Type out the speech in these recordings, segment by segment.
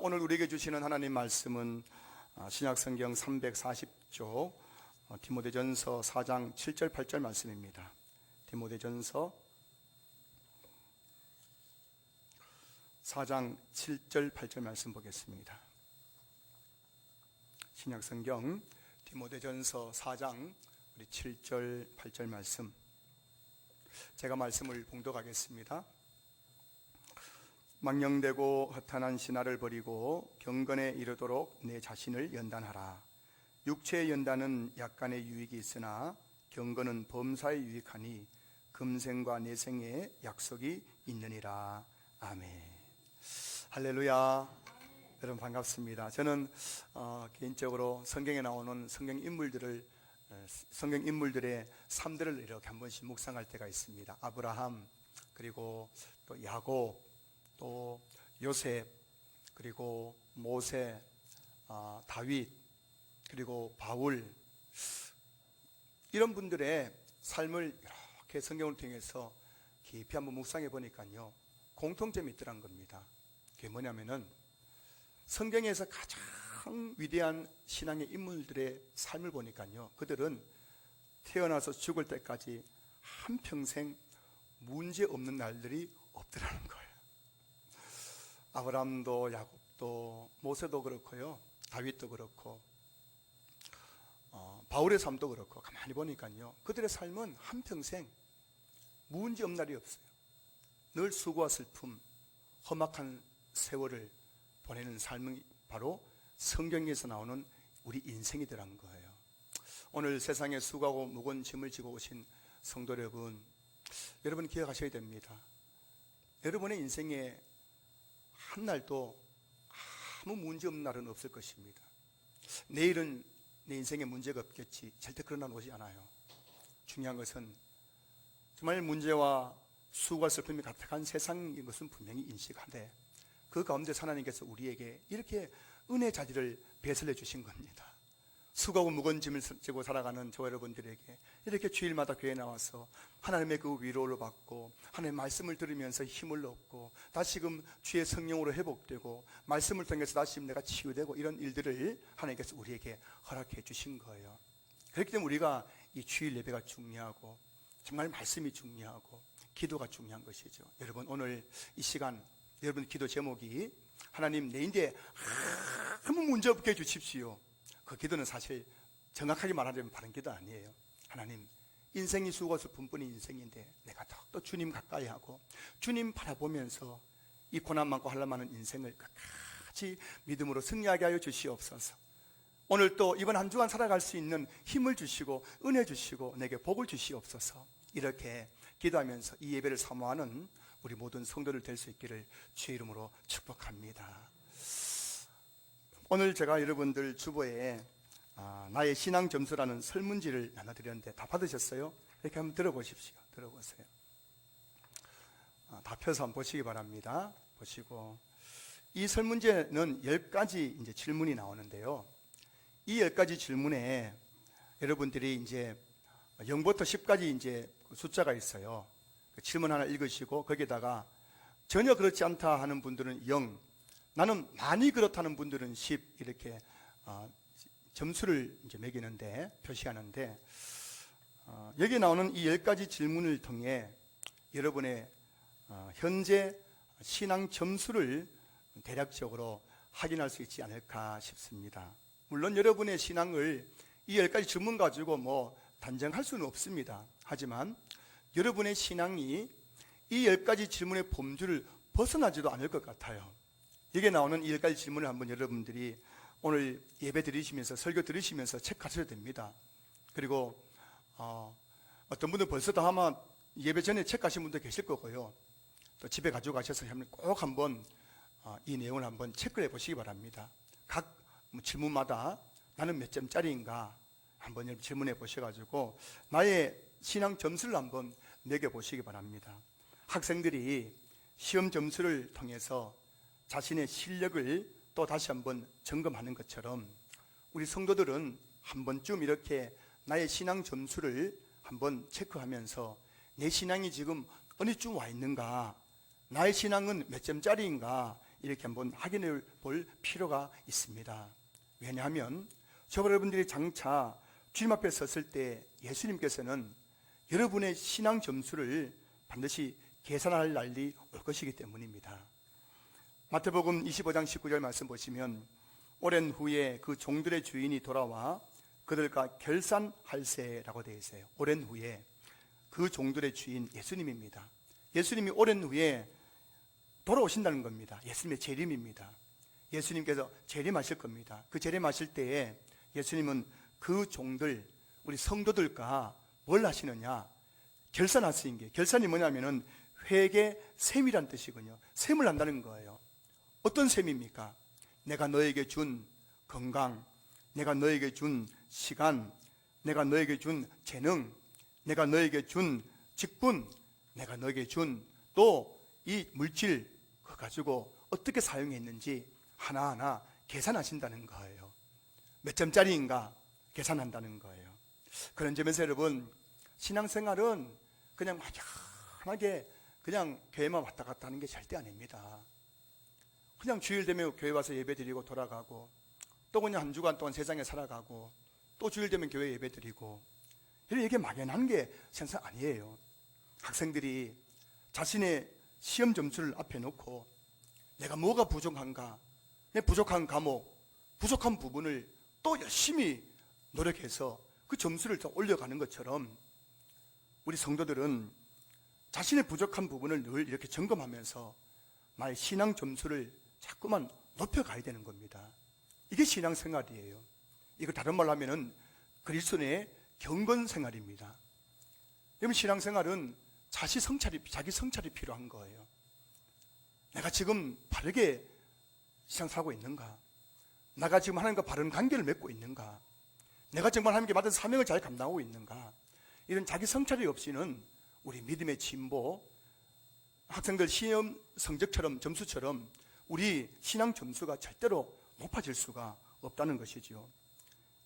오늘 우리에게 주시는 하나님 말씀은 신약성경 340쪽 디모데전서 4장 7절 8절 말씀입니다. 디모데전서 4장 7절 8절 말씀 보겠습니다. 신약성경 디모데전서 4장 7절 8절 말씀, 제가 말씀을 봉독하겠습니다. 망령되고 허탄한 신화를 버리고 경건에 이르도록 내 자신을 연단하라. 육체의 연단은 약간의 유익이 있으나 경건은 범사에 유익하니 금생과 내생에 약속이 있느니라. 아멘. 할렐루야. 여러분 반갑습니다. 저는 개인적으로 성경에 나오는 성경 인물들의 삶들을 이렇게 한 번씩 묵상할 때가 있습니다. 아브라함, 그리고 또 야곱, 또 요셉, 그리고 모세, 다윗, 그리고 바울, 이런 분들의 삶을 이렇게 성경을 통해서 깊이 한번 묵상해 보니까요, 공통점이 있더란 겁니다. 그게 뭐냐면은 성경에서 가장 위대한 신앙의 인물들의 삶을 보니까요, 그들은 태어나서 죽을 때까지 한평생 문제 없는 날들이 없더라는 거예요. 아브라함도 야곱도 모세도 그렇고요, 다윗도 그렇고 바울의 삶도 그렇고, 가만히 보니까요, 그들의 삶은 한평생 문제 없는 날이 없어요. 늘 수고와 슬픔, 험악한 세월을 보내는 삶이 바로 성경에서 나오는 우리 인생이더라는 거예요. 오늘 세상에 수고하고 무거운 짐을 지고 오신 성도 여러분, 여러분 기억하셔야 됩니다. 여러분의 인생에 한 날도 아무 문제 없는 날은 없을 것입니다. 내일은 내 인생에 문제가 없겠지, 절대 그런 날 오지 않아요. 중요한 것은 정말 문제와 수고와 슬픔이 가득한 세상인 것은 분명히 인식하되, 그 가운데 하나님께서 우리에게 이렇게 은혜 자리를 배설해 주신 겁니다. 수고하고 무거운 짐을 지고 살아가는 저 여러분들에게 이렇게 주일마다 교회에 나와서 하나님의 그 위로를 받고 하나님의 말씀을 들으면서 힘을 얻고 다시금 주의 성령으로 회복되고 말씀을 통해서 다시 내가 치유되고, 이런 일들을 하나님께서 우리에게 허락해 주신 거예요. 그렇기 때문에 우리가 이 주일 예배가 중요하고, 정말 말씀이 중요하고, 기도가 중요한 것이죠. 여러분, 오늘 이 시간 여러분 기도 제목이 하나님 내 인생에 아무 문제 없게 해주십시오. 그 기도는 사실 정확하게 말하자면 바른 기도 아니에요. 하나님, 인생이 수고 슬픔뿐인 인생인데 내가 더욱더 주님 가까이 하고 주님 바라보면서 이 고난 많고 환난 많은 인생을 끝까지 믿음으로 승리하게 하여 주시옵소서. 오늘 또 이번 한 주간 살아갈 수 있는 힘을 주시고 은혜 주시고 내게 복을 주시옵소서. 이렇게 기도하면서 이 예배를 사모하는 우리 모든 성도들 될 수 있기를 주의 이름으로 축복합니다. 오늘 제가 여러분들 주보에 나의 신앙 점수라는 설문지를 나눠드렸는데 다 받으셨어요? 이렇게 한번 들어보십시오. 들어보세요. 다 펴서 한번 보시기 바랍니다. 보시고, 이 설문지에는 10가지 이제 질문이 나오는데요, 이 10가지 질문에 여러분들이 이제 0부터 10까지 이제 숫자가 있어요. 그 질문 하나 읽으시고 거기에다가 전혀 그렇지 않다 하는 분들은 0, 나는 많이 그렇다는 분들은 10, 이렇게 점수를 이제 매기는데, 표시하는데, 여기 나오는 이 10가지 질문을 통해 여러분의 현재 신앙 점수를 대략적으로 확인할 수 있지 않을까 싶습니다. 물론 여러분의 신앙을 이 10가지 질문 가지고 단정할 수는 없습니다. 하지만 여러분의 신앙이 이 10가지 질문의 범주를 벗어나지도 않을 것 같아요. 여기에 나오는 이 10가지 질문을 한번 여러분들이 오늘 예배 드리시면서, 설교 들으시면서 체크하셔야 됩니다. 그리고 어떤 분들 벌써 다 아마 예배 전에 체크하신 분도 계실 거고요, 또 집에 가지고 가셔서 꼭 한번 이 내용을 한번 체크해 보시기 바랍니다. 각 질문마다 나는 몇 점짜리인가 한번 질문해 보셔가지고 나의 신앙 점수를 한번 매겨보시기 바랍니다. 학생들이 시험 점수를 통해서 자신의 실력을 또 다시 한번 점검하는 것처럼 우리 성도들은 한 번쯤 이렇게 나의 신앙 점수를 한번 체크하면서 내 신앙이 지금 어느 쯤 와 있는가, 나의 신앙은 몇 점짜리인가, 이렇게 한번 확인해 볼 필요가 있습니다. 왜냐하면 저와 여러분들이 장차 주님 앞에 섰을 때 예수님께서는 여러분의 신앙 점수를 반드시 계산할 날이 올 것이기 때문입니다. 마태복음 25장 19절 말씀 보시면 오랜 후에 그 종들의 주인이 돌아와 그들과 결산할세라고 되어 있어요. 오랜 후에 그 종들의 주인 예수님입니다. 예수님이 오랜 후에 돌아오신다는 겁니다. 예수님의 재림입니다. 예수님께서 재림하실 겁니다. 그 재림하실 때에 예수님은 그 종들, 우리 성도들과 뭘 하시느냐? 결산하시는 게, 결산이 뭐냐면은 회개 셈이란 뜻이군요. 셈을 한다는 거예요. 어떤 셈입니까? 내가 너에게 준 건강, 내가 너에게 준 시간, 내가 너에게 준 재능, 내가 너에게 준 직분, 내가 너에게 준 또 이 물질 그거 가지고 어떻게 사용했는지 하나하나 계산하신다는 거예요. 몇 점짜리인가 계산한다는 거예요. 그런 점에서 여러분, 신앙생활은 그냥 막연하게 그냥 교회만 왔다 갔다 하는 게 절대 아닙니다. 그냥 주일 되면 교회 와서 예배 드리고 돌아가고, 또 그냥 한 주간 동안 세상에 살아가고, 또 주일 되면 교회 예배 드리고, 이게 막연한 게 세상 아니에요. 학생들이 자신의 시험 점수를 앞에 놓고 내가 뭐가 부족한가, 내 부족한 과목, 부족한 부분을 또 열심히 노력해서 그 점수를 더 올려가는 것처럼 우리 성도들은 자신의 부족한 부분을 늘 이렇게 점검하면서 나의 신앙 점수를 자꾸만 높여가야 되는 겁니다. 이게 신앙생활이에요. 이거 다른 말로 하면은 그리스도의 경건생활입니다. 여러분, 신앙생활은 자기 성찰이 필요한 거예요. 내가 지금 바르게 신앙 살고 있는가? 내가 지금 하나님과 바른 관계를 맺고 있는가? 내가 정말 하나님께 받은 사명을 잘 감당하고 있는가? 이런 자기 성찰이 없이는 우리 믿음의 진보, 학생들 시험 성적처럼, 점수처럼 우리 신앙 점수가 절대로 높아질 수가 없다는 것이죠.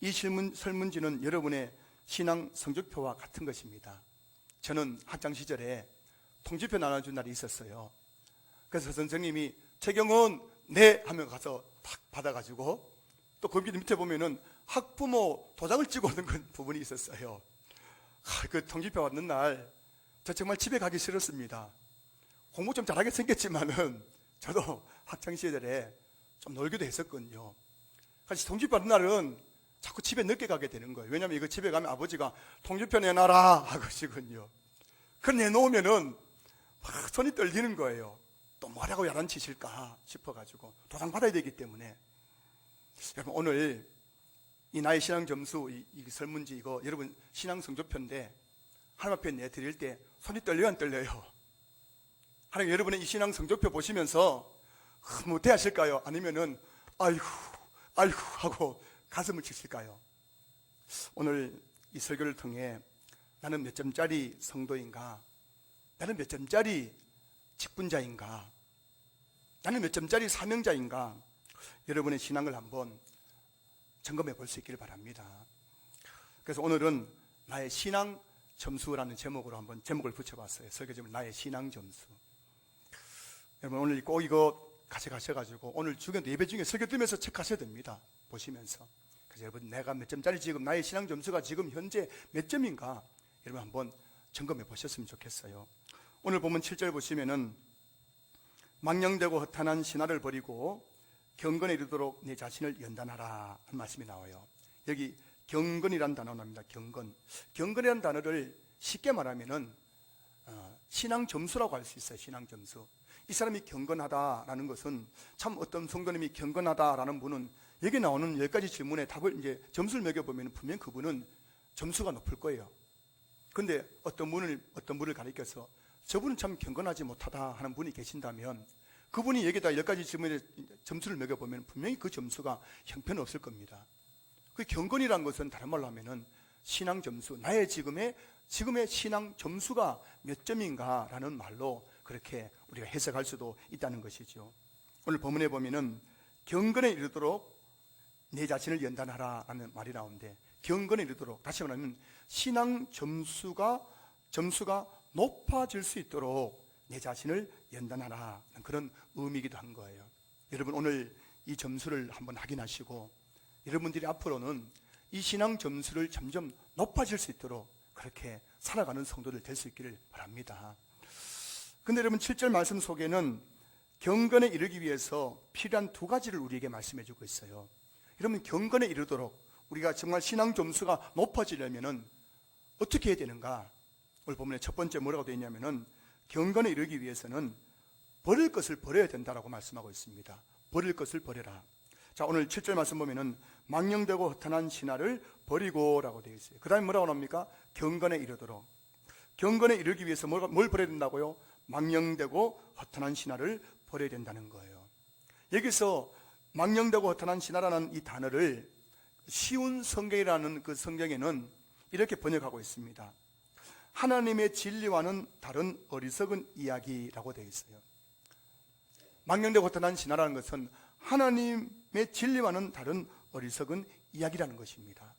이 설문지는 여러분의 신앙 성적표와 같은 것입니다. 저는 학창 시절에 통지표 나눠준 날이 있었어요. 그래서 선생님이 최경은 네 하면 가서 탁 받아가지고, 또 거기 밑에 보면은 학부모 도장을 찍어 오는 부분이 있었어요. 그 통지표 받는 날 저 정말 집에 가기 싫었습니다. 공부 좀 잘하게 생겼지만은 저도 학창 시절에 좀 놀기도 했었거든요. 그래서 통지표 받는 날은 자꾸 집에 늦게 가게 되는 거예요. 왜냐하면 이거 집에 가면 아버지가 통지표 내놔라 하거든요. 그 내놓으면은 막 손이 떨리는 거예요. 또 뭐라고 야단치실까 싶어가지고 도장 받아야 되기 때문에. 여러분, 오늘 이 나의 신앙 점수, 이 설문지 이거 여러분 신앙 성적표인데 하나님 앞에 내드릴 때 손이 떨려요, 안 떨려요? 하나님, 여러분의 이 신앙 성적표 보시면서 못해하실까요? 아니면은 아이고 하고 가슴을 치실까요? 오늘 이 설교를 통해 나는 몇 점짜리 성도인가? 나는 몇 점짜리 직분자인가? 나는 몇 점짜리 사명자인가? 여러분의 신앙을 한번 점검해 볼 수 있기를 바랍니다. 그래서 오늘은 나의 신앙 점수라는 제목으로 한번 제목을 붙여봤어요. 설교 제목, 나의 신앙 점수. 여러분, 오늘 꼭 이거 가져가셔가지고 오늘 주간 예배 중에 설교 들으면서 체크하셔야 됩니다. 보시면서. 그래서 여러분, 내가 몇 점짜리 지금 나의 신앙 점수가 지금 현재 몇 점인가? 여러분 한번 점검해 보셨으면 좋겠어요. 오늘 보면 7절 보시면은 망령되고 허탄한 신화를 버리고 경건에 이르도록 내 자신을 연단하라 하는 말씀이 나와요. 여기 경건이라는 단어가 나옵니다. 경건이라는 단어를 쉽게 말하면은 신앙 점수라고 할 수 있어요. 신앙 점수. 이 사람이 경건하다라는 것은, 참 어떤 성도님이 경건하다라는 분은 여기 나오는 10가지 질문에 답을 이제 점수를 매겨보면 분명 그분은 점수가 높을 거예요. 그런데 어떤 분을 가리켜서 저분은 참 경건하지 못하다 하는 분이 계신다면 그분이 여기다 10가지 질문에 점수를 매겨보면 분명히 그 점수가 형편없을 겁니다. 그 경건이라는 것은 다른 말로 하면은 신앙 점수, 나의 지금의 신앙 점수가 몇 점인가 라는 말로 그렇게 우리가 해석할 수도 있다는 것이죠. 오늘 본문에 보면은 경건에 이르도록 내 자신을 연단하라 라는 말이 나오는데, 경건에 이르도록, 다시 말하면 신앙 점수가 높아질 수 있도록 내 자신을 연단하라, 그런 의미이기도 한 거예요. 여러분 오늘 이 점수를 한번 확인하시고 여러분들이 앞으로는 이 신앙 점수를 점점 높아질 수 있도록 그렇게 살아가는 성도들 될 수 있기를 바랍니다. 근데 여러분 7절 말씀 속에는 경건에 이르기 위해서 필요한 두 가지를 우리에게 말씀해 주고 있어요. 여러분 경건에 이르도록 우리가 정말 신앙 점수가 높아지려면 어떻게 해야 되는가? 오늘 본문에 첫 번째 뭐라고 되어 있냐면은 경건에 이르기 위해서는 버릴 것을 버려야 된다라고 말씀하고 있습니다. 버릴 것을 버려라. 자, 오늘 7절 말씀 보면은 망령되고 허탄한 신화를 버리고라고 되어 있어요. 그 다음에 뭐라고 나옵니까? 경건에 이르도록. 경건에 이르기 위해서 뭘 버려야 된다고요? 망령되고 허탄한 신화를 버려야 된다는 거예요. 여기서 망령되고 허탄한 신화라는 이 단어를 쉬운 성경이라는 그 성경에는 이렇게 번역하고 있습니다. 하나님의 진리와는 다른 어리석은 이야기라고 되어 있어요. 망령되고 허탄한 신화라는 것은 하나님의 진리와는 다른 어리석은 이야기라는 것입니다.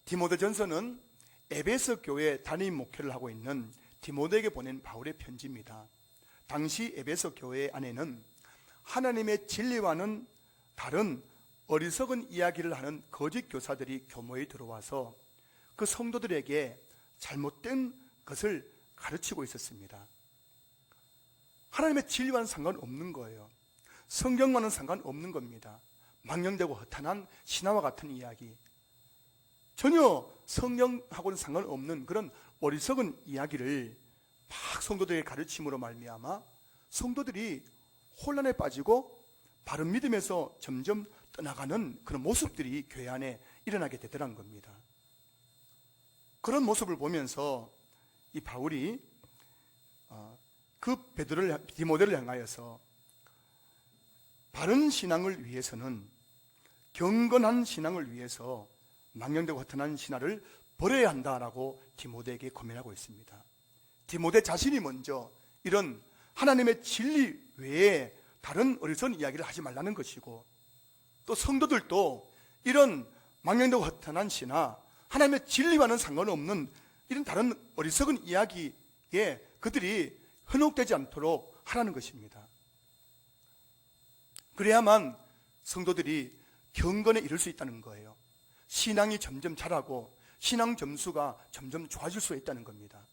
디모데전서는 에베소 교회 담임 목회를 하고 있는 디모데에게 보낸 바울의 편지입니다. 당시 에베소 교회 안에는 하나님의 진리와는 다른 어리석은 이야기를 하는 거짓 교사들이 교모에 들어와서 그 성도들에게 잘못된 것을 가르치고 있었습니다. 하나님의 진리와는 상관없는 거예요. 성경과는 상관없는 겁니다. 망령되고 허탄한 신화와 같은 이야기, 전혀 성경하고는 상관없는 그런 어리석은 이야기를 막 성도들에게 가르침으로 말미암아 성도들이 혼란에 빠지고 바른 믿음에서 점점 떠나가는 그런 모습들이 교회 안에 일어나게 되더란 겁니다. 그런 모습을 보면서 이 바울이 그 디모데를 향하여서 바른 신앙을 위해서는, 경건한 신앙을 위해서 망령되고 허탄한 신화를 버려야 한다라고 디모데에게 고민하고 있습니다. 디모데 자신이 먼저 이런 하나님의 진리 외에 다른 어리석은 이야기를 하지 말라는 것이고, 또 성도들도 이런 망령되고 허탄한 신화, 하나님의 진리와는 상관없는 이런 다른 어리석은 이야기에 그들이 현혹되지 않도록 하라는 것입니다. 그래야만 성도들이 경건에 이를 수 있다는 거예요. 신앙이 점점 자라고 신앙 점수가 점점 좋아질 수 있다는 겁니다.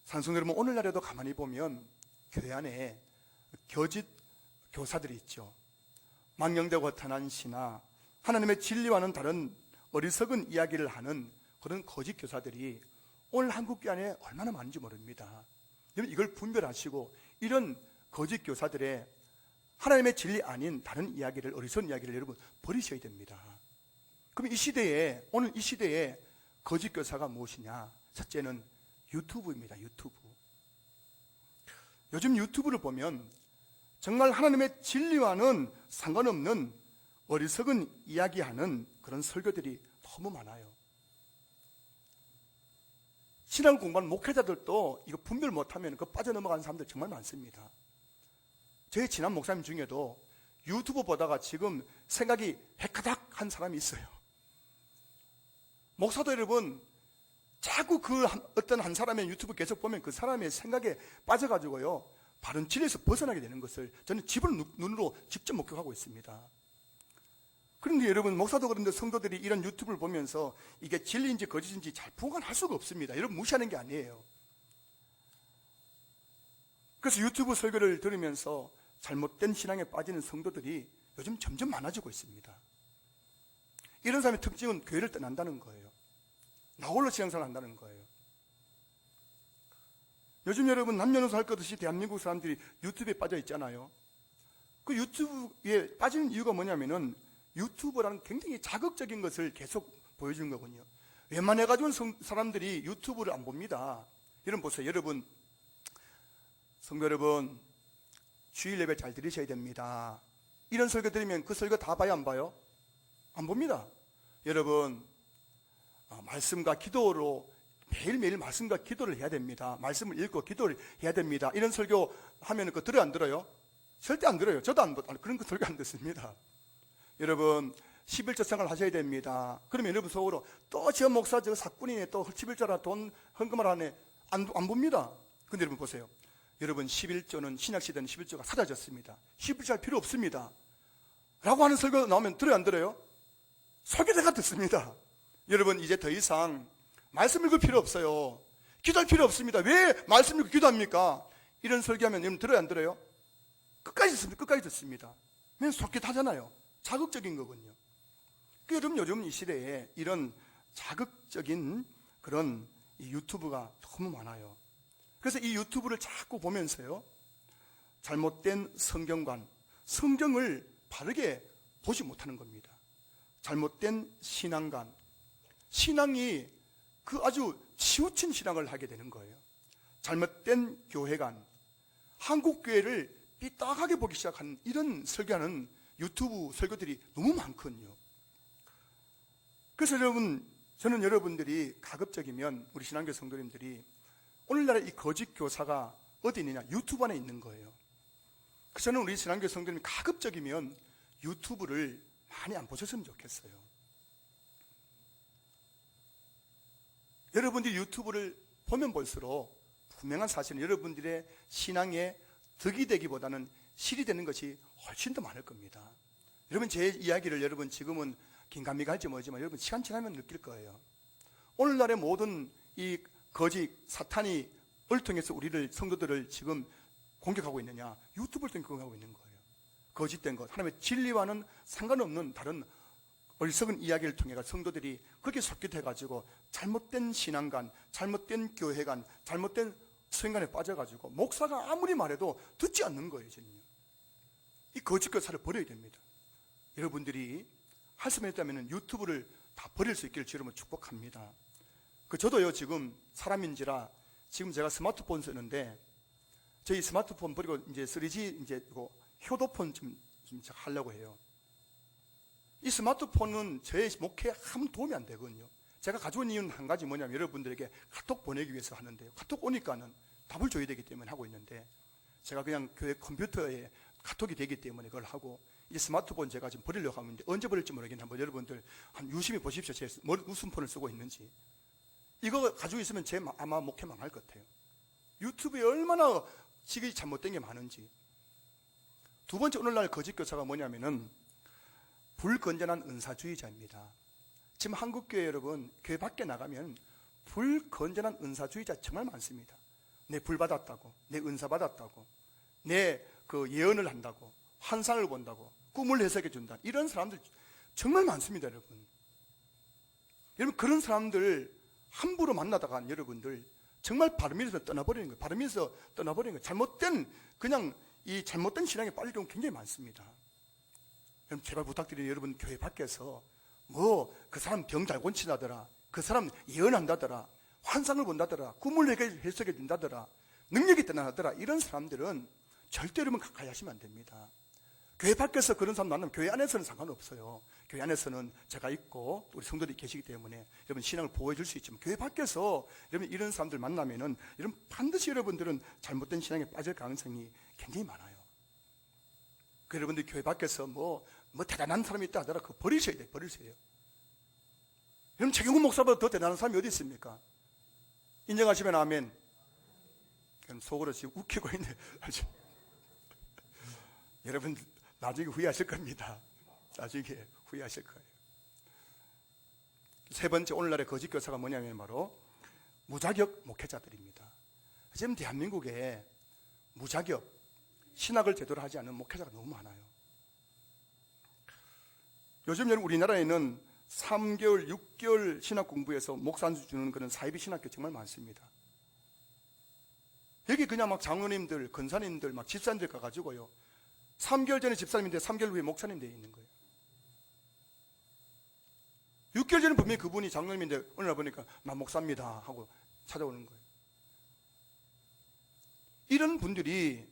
산성 여러분, 오늘날에도 가만히 보면 교회 안에 거짓 교사들이 있죠. 망령되고 허탄한 신화, 하나님의 진리와는 다른 어리석은 이야기를 하는 그런 거짓 교사들이 오늘 한국교회 안에 얼마나 많은지 모릅니다. 여러분 이걸 분별하시고 이런 거짓 교사들의 하나님의 진리 아닌 다른 이야기를, 어리석은 이야기를 여러분 버리셔야 됩니다. 그럼 이 시대에, 오늘 이 시대에 거짓 교사가 무엇이냐? 첫째는 유튜브입니다. 유튜브. 요즘 유튜브를 보면 정말 하나님의 진리와는 상관없는 어리석은 이야기하는 그런 설교들이 너무 많아요. 신앙 공부하는 목회자들도 이거 분별 못하면 그 빠져넘어가는 사람들 정말 많습니다. 저희 친한 목사님 중에도 유튜브 보다가 지금 생각이 해카닥 한 사람이 있어요. 목사도 여러분, 자꾸 어떤 한 사람의 유튜브 계속 보면 그 사람의 생각에 빠져가지고요, 바른 진리에서 벗어나게 되는 것을 저는 눈으로 직접 목격하고 있습니다. 그런데 여러분, 목사도 그런데 성도들이 이런 유튜브를 보면서 이게 진리인지 거짓인지 잘 분간할 수가 없습니다. 여러분 무시하는 게 아니에요. 그래서 유튜브 설교를 들으면서 잘못된 신앙에 빠지는 성도들이 요즘 점점 많아지고 있습니다. 이런 사람의 특징은 교회를 떠난다는 거예요. 나홀로 신앙생활을 한다는 거예요. 요즘 여러분 남녀노소 할 것 없이 대한민국 사람들이 유튜브에 빠져 있잖아요. 그 유튜브에 빠지는 이유가 뭐냐면은 유튜브라는 굉장히 자극적인 것을 계속 보여주는 거군요. 웬만해가지고는 사람들이 유튜브를 안 봅니다. 여러분 보세요. 여러분, 성도 여러분, 주일 예배 잘 들으셔야 됩니다. 이런 설교 들으면 그 설교 다 봐요, 안 봐요? 안 봅니다. 여러분, 말씀과 기도로 매일매일 말씀과 기도를 해야 됩니다. 말씀을 읽고 기도를 해야 됩니다. 이런 설교 하면 그거 들어요, 안 들어요? 절대 안 들어요. 저도 그런 거 설교 안 듣습니다. 여러분, 11조 생활 하셔야 됩니다. 그러면 여러분 속으로 또 저 목사 저 사꾼이네, 또 11조라 돈 헌금을 하네, 안 봅니다. 근데 여러분 보세요. 여러분 11조는 신약시대는 11조가 사라졌습니다. 11조 할 필요 없습니다 라고 하는 설교 나오면 들어요 안 들어요? 소개대가 듣습니다. 여러분 이제 더 이상 말씀 읽을 필요 없어요. 기도할 필요 없습니다. 왜 말씀 읽고 기도합니까? 이런 설교하면 여러분 들어요 안 들어요? 끝까지 듣습니다. 끝까지 듣습니다. 왜냐면 속깃하잖아요. 자극적인 거군요. 여러분 요즘 이 시대에 이런 자극적인 그런 이 유튜브가 너무 많아요. 그래서 이 유튜브를 자꾸 보면서요, 잘못된 성경관, 성경을 바르게 보지 못하는 겁니다. 잘못된 신앙관, 신앙이 그 아주 치우친 신앙을 하게 되는 거예요. 잘못된 교회관, 한국교회를 삐딱하게 보기 시작한 이런 설교하는 유튜브 설교들이 너무 많거든요. 그래서 여러분, 저는 여러분들이 가급적이면 우리 신앙교 성도님들이 오늘날의 이 거짓 교사가 어디 있느냐? 유튜브 안에 있는 거예요. 그래서 저는 우리 신앙교 성도님 가급적이면 유튜브를 많이 안 보셨으면 좋겠어요. 여러분들이 유튜브를 보면 볼수록 분명한 사실은 여러분들의 신앙에 득이 되기보다는 실이 되는 것이 훨씬 더 많을 겁니다. 여러분 제 이야기를 여러분 지금은 긴가미가 할지 모르지만 여러분 시간 지나면 느낄 거예요. 오늘날의 모든 이 거짓 사탄이 을통해서 우리를 성도들을 지금 공격하고 있느냐? 유튜브를 통해 공격하고 있는 거예요. 거짓된 것, 하나님의 진리와는 상관없는 다른 어리석은 이야기를 통해 성도들이 그렇게 속깃해가지고 잘못된 신앙관, 잘못된 교회관, 잘못된 수행관에 빠져가지고 목사가 아무리 말해도 듣지 않는 거예요. 지금 이 거짓 교사를 버려야 됩니다. 여러분들이 할 수만 있다면 유튜브를 다 버릴 수 있기를 주님으로 축복합니다. 저도요 지금 사람인지라 지금 제가 스마트폰 쓰는데 저희 스마트폰 버리고 이제 3G 이제 이거 효도폰 좀 하려고 해요. 이 스마트폰은 저의 목회에 아무 도움이 안 되거든요. 제가 가져온 이유는 한 가지 뭐냐면 여러분들에게 카톡 보내기 위해서 하는데요. 카톡 오니까는 답을 줘야 되기 때문에 하고 있는데 제가 그냥 교회 컴퓨터에 카톡이 되기 때문에 그걸 하고 이제 스마트폰 제가 지금 버리려고 하는데 언제 버릴지 모르겠는데 한번 여러분들 한 유심히 보십시오. 제 무슨 폰을 쓰고 있는지. 이거 가지고 있으면 아마 목회 망할 것 같아요. 유튜브에 얼마나 지금 잘못된 게 많은지. 두 번째 오늘날 거짓 교사가 뭐냐면은 불건전한 은사주의자입니다. 지금 한국교회 여러분 교회 밖에 나가면 불건전한 은사주의자 정말 많습니다. 내 불 받았다고, 내 은사 받았다고, 내 그 예언을 한다고, 환상을 본다고, 꿈을 해석해 준다. 이런 사람들 정말 많습니다, 여러분. 여러분 그런 사람들 함부로 만나다가 여러분들 정말 바르면서 떠나버리는 거예요. 바르면서 떠나버리는 거예요. 잘못된 그냥 이 잘못된 신앙에 빠질 경우 굉장히 많습니다. 그럼 제발 부탁드리는 여러분 교회 밖에서 뭐 그 사람 병 잘 고친다더라, 그 사람 예언한다더라, 환상을 본다더라, 꿈을 해석해 준다더라, 능력이 대단하더라, 이런 사람들은 절대 여러분 가까이 하시면 안 됩니다. 교회 밖에서 그런 사람 만나면 교회 안에서는 상관없어요. 교회 안에서는 제가 있고 우리 성도들이 계시기 때문에 여러분 신앙을 보호해 줄 수 있지만 교회 밖에서 여러분 이런 사람들 만나면은 여러분 반드시 여러분들은 잘못된 신앙에 빠질 가능성이 굉장히 많아요. 그 여러분들 교회 밖에서 뭐 대단한 사람이 있다 하더라, 그거 버리셔야 돼요. 버리셔야 돼요. 여러분 최경훈 목사보다 더 대단한 사람이 어디 있습니까? 인정하시면 아멘. 그럼 속으로 지금 웃기고 있네. 여러분 나중에 후회하실 겁니다. 나중에 후회하실 거예요. 세 번째 오늘날의 거짓 교사가 뭐냐면 바로 무자격 목회자들입니다. 지금 대한민국에 무자격 신학을 제대로 하지 않는 목회자가 너무 많아요. 요즘 여러분 우리나라에는 3개월, 6개월 신학 공부해서 목사 안수 주는 그런 사이비 신학교 정말 많습니다. 여기 그냥 막 장로님들, 권사님들, 막 집사님들 가가지고요 3개월 전에 집사님인데 3개월 후에 목사님 되어 있는 거예요. 6개월 전에 분명히 그분이 장로님인데 어느 날 보니까 나 목사입니다 하고 찾아오는 거예요. 이런 분들이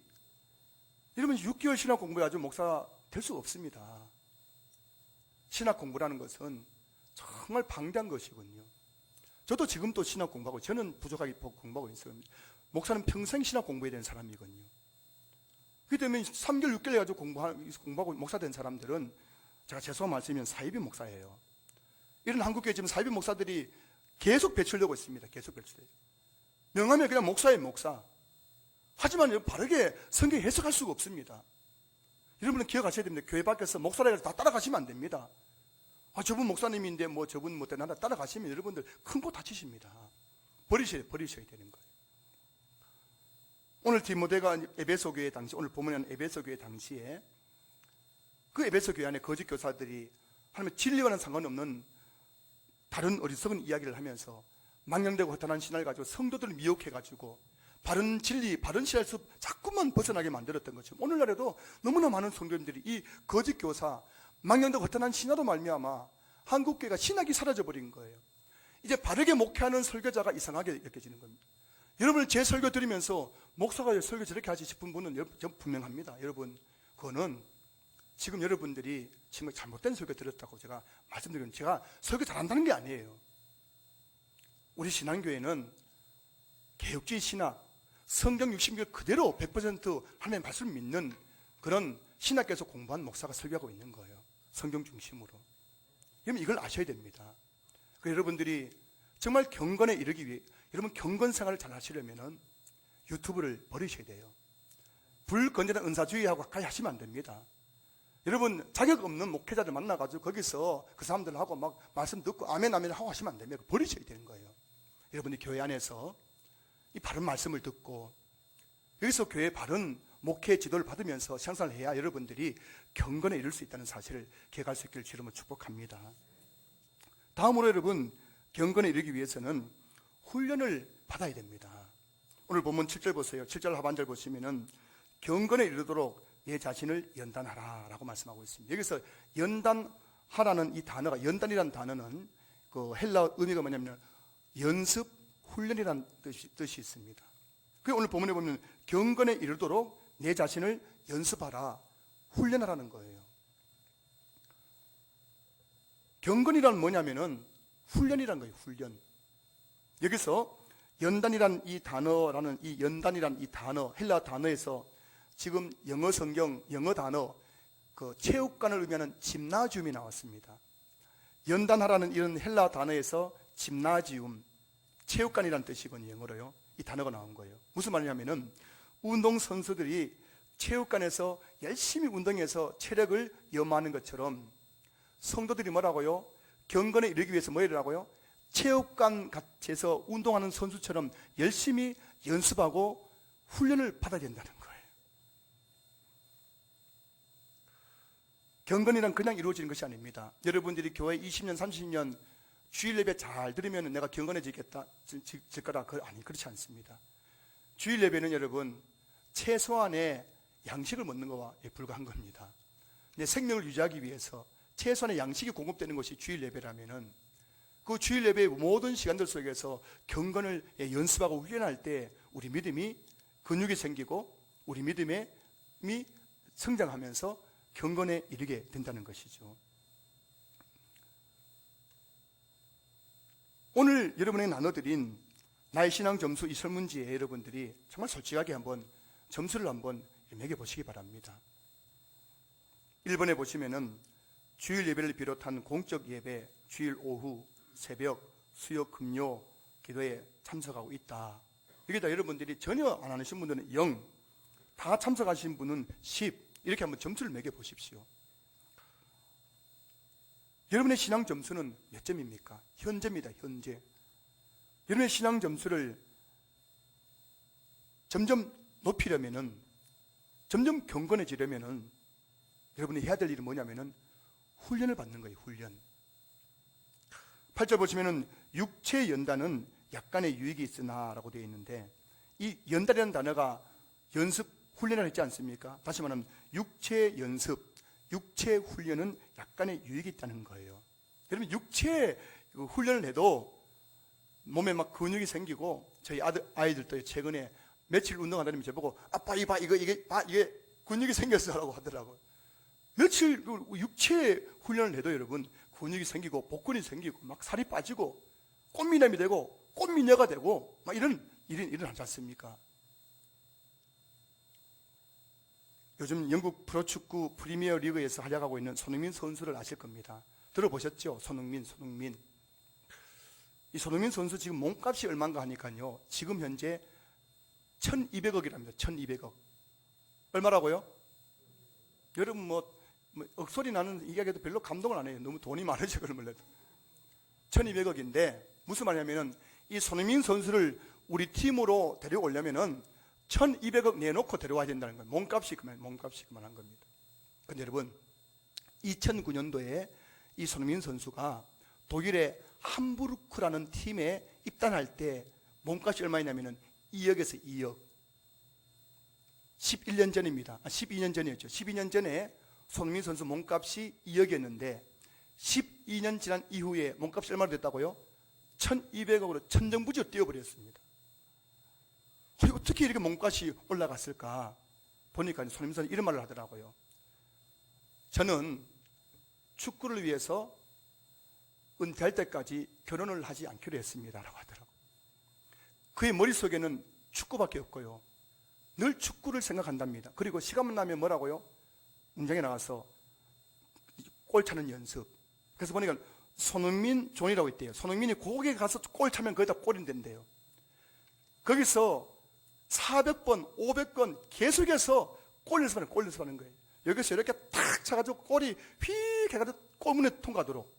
여러분 6개월 신학 공부해가지고 목사 될 수 없습니다. 신학 공부라는 것은 정말 방대한 것이군요. 저도 지금 또 신학 공부하고 저는 부족하게 공부하고 있어요. 목사는 평생 신학 공부해야 되는 사람이거든요. 그렇기 때문에 3개월, 6개월 해가지고 공부하고 목사 된 사람들은 제가 죄송한 말씀이면 사이비 목사예요. 이런 한국교회 지금 사이비 목사들이 계속 배출되고 있습니다. 계속 배출돼요. 명함에 그냥 목사예요, 목사. 하지만 바르게 성경 해석할 수가 없습니다. 여러분은 기억하셔야 됩니다. 교회 밖에서 목사라고 다 따라가시면 안 됩니다. 저분 목사님인데 저분 대단하다 따라가시면 여러분들 큰 거 다치십니다. 버리셔야 되는 거예요. 오늘 디모데가 에베소 교회 당시, 오늘 본문에는 에베소 교회 당시에 그 에베소 교회 안에 거짓 교사들이 하나님의 진리와는 상관없는 다른 어리석은 이야기를 하면서 망령되고 허탄한 신화를 가지고 성도들을 미혹해가지고 바른 진리, 바른 신화에서 자꾸만 벗어나게 만들었던 것처럼 오늘날에도 너무나 많은 성도님들이 이 거짓 교사, 망령되고 허탄한 신화로 말미암아 한국교회가 신학이 사라져버린 거예요. 이제 바르게 목회하는 설교자가 이상하게 느껴지는 겁니다. 여러분, 제 설교 들으면서 목사가 설교 저렇게 하지 싶은 분은 분명합니다. 여러분, 그거는 지금 여러분들이 지금 잘못된 설교 들었다고 제가 말씀드리는, 제가 설교 잘한다는 게 아니에요. 우리 신앙교회는 개혁주의 신학, 성경 60절 그대로 100% 하나님의 말씀을 믿는 그런 신학교에서 공부한 목사가 설교하고 있는 거예요. 성경 중심으로. 여러분, 이걸 아셔야 됩니다. 여러분들이 정말 경건에 이르기 위해, 여러분 경건 생활을 잘 하시려면 유튜브를 버리셔야 돼요. 불건전한 은사주의하고 가까이 하시면 안 됩니다. 여러분, 자격 없는 목회자들 만나가지고 거기서 그 사람들하고 막 말씀 듣고 아멘 아멘 하고 하시면 안 됩니다. 버리셔야 되는 거예요. 여러분이 교회 안에서 이 바른 말씀을 듣고 여기서 교회 바른 목회 지도를 받으면서 신앙생활을 해야 여러분들이 경건에 이룰 수 있다는 사실을 기억할 수 있기를 주님으로 축복합니다. 다음으로 여러분, 경건에 이르기 위해서는 훈련을 받아야 됩니다. 오늘 본문 7절 보세요. 7절 하반절 보시면은 경건에 이르도록 내 자신을 연단하라 라고 말씀하고 있습니다. 여기서 연단하라는 이 단어가, 연단이라는 단어는 그 헬라 의미가 뭐냐면 연습, 훈련이라는 뜻이 있습니다. 그 오늘 본문에 보면 경건에 이르도록 내 자신을 연습하라, 훈련하라는 거예요. 경건이란 뭐냐면은 훈련이란 거예요. 훈련. 여기서 연단이란 이 단어라는 이 연단이란 이 단어, 헬라 단어에서 지금 영어 성경, 영어 단어, 그 체육관을 의미하는 짐나지움이 나왔습니다. 연단하라는 이런 헬라 단어에서 짐나지움, 체육관이라는 뜻이거든요. 영어로요. 이 단어가 나온 거예요. 무슨 말이냐면은 운동선수들이 체육관에서 열심히 운동해서 체력을 염화하는 것처럼 성도들이 뭐라고요? 경건에 이르기 위해서 뭐 이러라고요? 체육관 같이서 운동하는 선수처럼 열심히 연습하고 훈련을 받아야 된다는 거예요. 경건이란 그냥 이루어지는 것이 아닙니다. 여러분들이 교회 20년, 30년 주일 예배 잘 들으면 내가 경건해지겠다, 질 거라, 아니, 그렇지 않습니다. 주일 예배는 여러분 최소한의 양식을 먹는 것과 불과한 겁니다. 내 생명을 유지하기 위해서 최소한의 양식이 공급되는 것이 주일 예배라면은 그 주일 예배의 모든 시간들 속에서 경건을 연습하고 훈련할 때 우리 믿음이 근육이 생기고 우리 믿음이 성장하면서 경건에 이르게 된다는 것이죠. 오늘 여러분에게 나눠드린 나의 신앙 점수 이 설문지에 여러분들이 정말 솔직하게 한번 점수를 한번 매겨보시기 바랍니다. 1번에 보시면은 주일 예배를 비롯한 공적 예배, 주일 오후, 새벽, 수요, 금요 기도에 참석하고 있다. 여기다 여러분들이 전혀 안 하신 분들은 0, 다 참석하신 분은 10, 이렇게 한번 점수를 매겨보십시오. 여러분의 신앙 점수는 몇 점입니까? 현재입니다. 현재. 여러분의 신앙 점수를 점점 높이려면은, 점점 경건해지려면은 여러분이 해야 될 일은 뭐냐면은 훈련을 받는 거예요. 훈련. 8절 보시면은 육체 연단은 약간의 유익이 있으나 라고 되어 있는데, 이 연단이라는 단어가 연습, 훈련을 했지 않습니까? 다시 말하면 육체 연습, 육체 훈련은 약간의 유익이 있다는 거예요. 여러분, 육체 훈련을 해도 몸에 막 근육이 생기고, 저희 아이들도 최근에 며칠 운동하다니면 저보고 아빠 이게 근육이 생겼어라고 하더라고요. 며칠 육체 훈련을 해도 여러분 근육이 생기고 복근이 생기고 막 살이 빠지고 꽃미남이 되고 꽃미녀가 되고 막 이런 일이 일어나지 않습니까? 요즘 영국 프로축구 프리미어 리그에서 활약하고 있는 손흥민 선수를 아실 겁니다. 들어보셨죠? 손흥민. 이 손흥민 선수 지금 몸값이 얼마인가 하니까요, 지금 현재 1200억이랍니다. 1200억. 얼마라고요? 여러분 억소리 나는 이야기도 별로 감동을 안 해요. 너무 돈이 많으셔 그러면. 1200억인데 무슨 말이냐면은 이 손흥민 선수를 우리 팀으로 데려오려면은 1200억 내놓고 데려와야 된다는 거예요. 몸값이 그만한 겁니다. 근데 여러분 2009년도에 이 손흥민 선수가 독일의 함부르크라는 팀에 입단할 때 몸값이 얼마냐면은 2억에서 2억. 11년 전입니다. 12년 전이었죠. 12년 전에 손흥민 선수 몸값이 2억이었는데 12년 지난 이후에 몸값이 얼마나 됐다고요? 1200억으로 천정부지로 뛰어버렸습니다. 어떻게 이렇게 몸값이 올라갔을까? 보니까 손흥민 선수 이런 말을 하더라고요. 저는 축구를 위해서 은퇴할 때까지 결혼을 하지 않기로 했습니다 라고 하더라고요. 그의 머릿속에는 축구밖에 없고요. 늘 축구를 생각한답니다. 그리고 시간만 나면 뭐라고요? 운동장에 나가서 골 차는 연습. 그래서 보니까 손흥민 존이라고 있대요. 손흥민이 거기에 가서 골 차면 거기다 골이 된대요. 거기서 400번, 500번 계속해서 골 연습하는 거예요. 여기서 이렇게 탁 차가지고 골이 휙 해가지고 골문에 통과하도록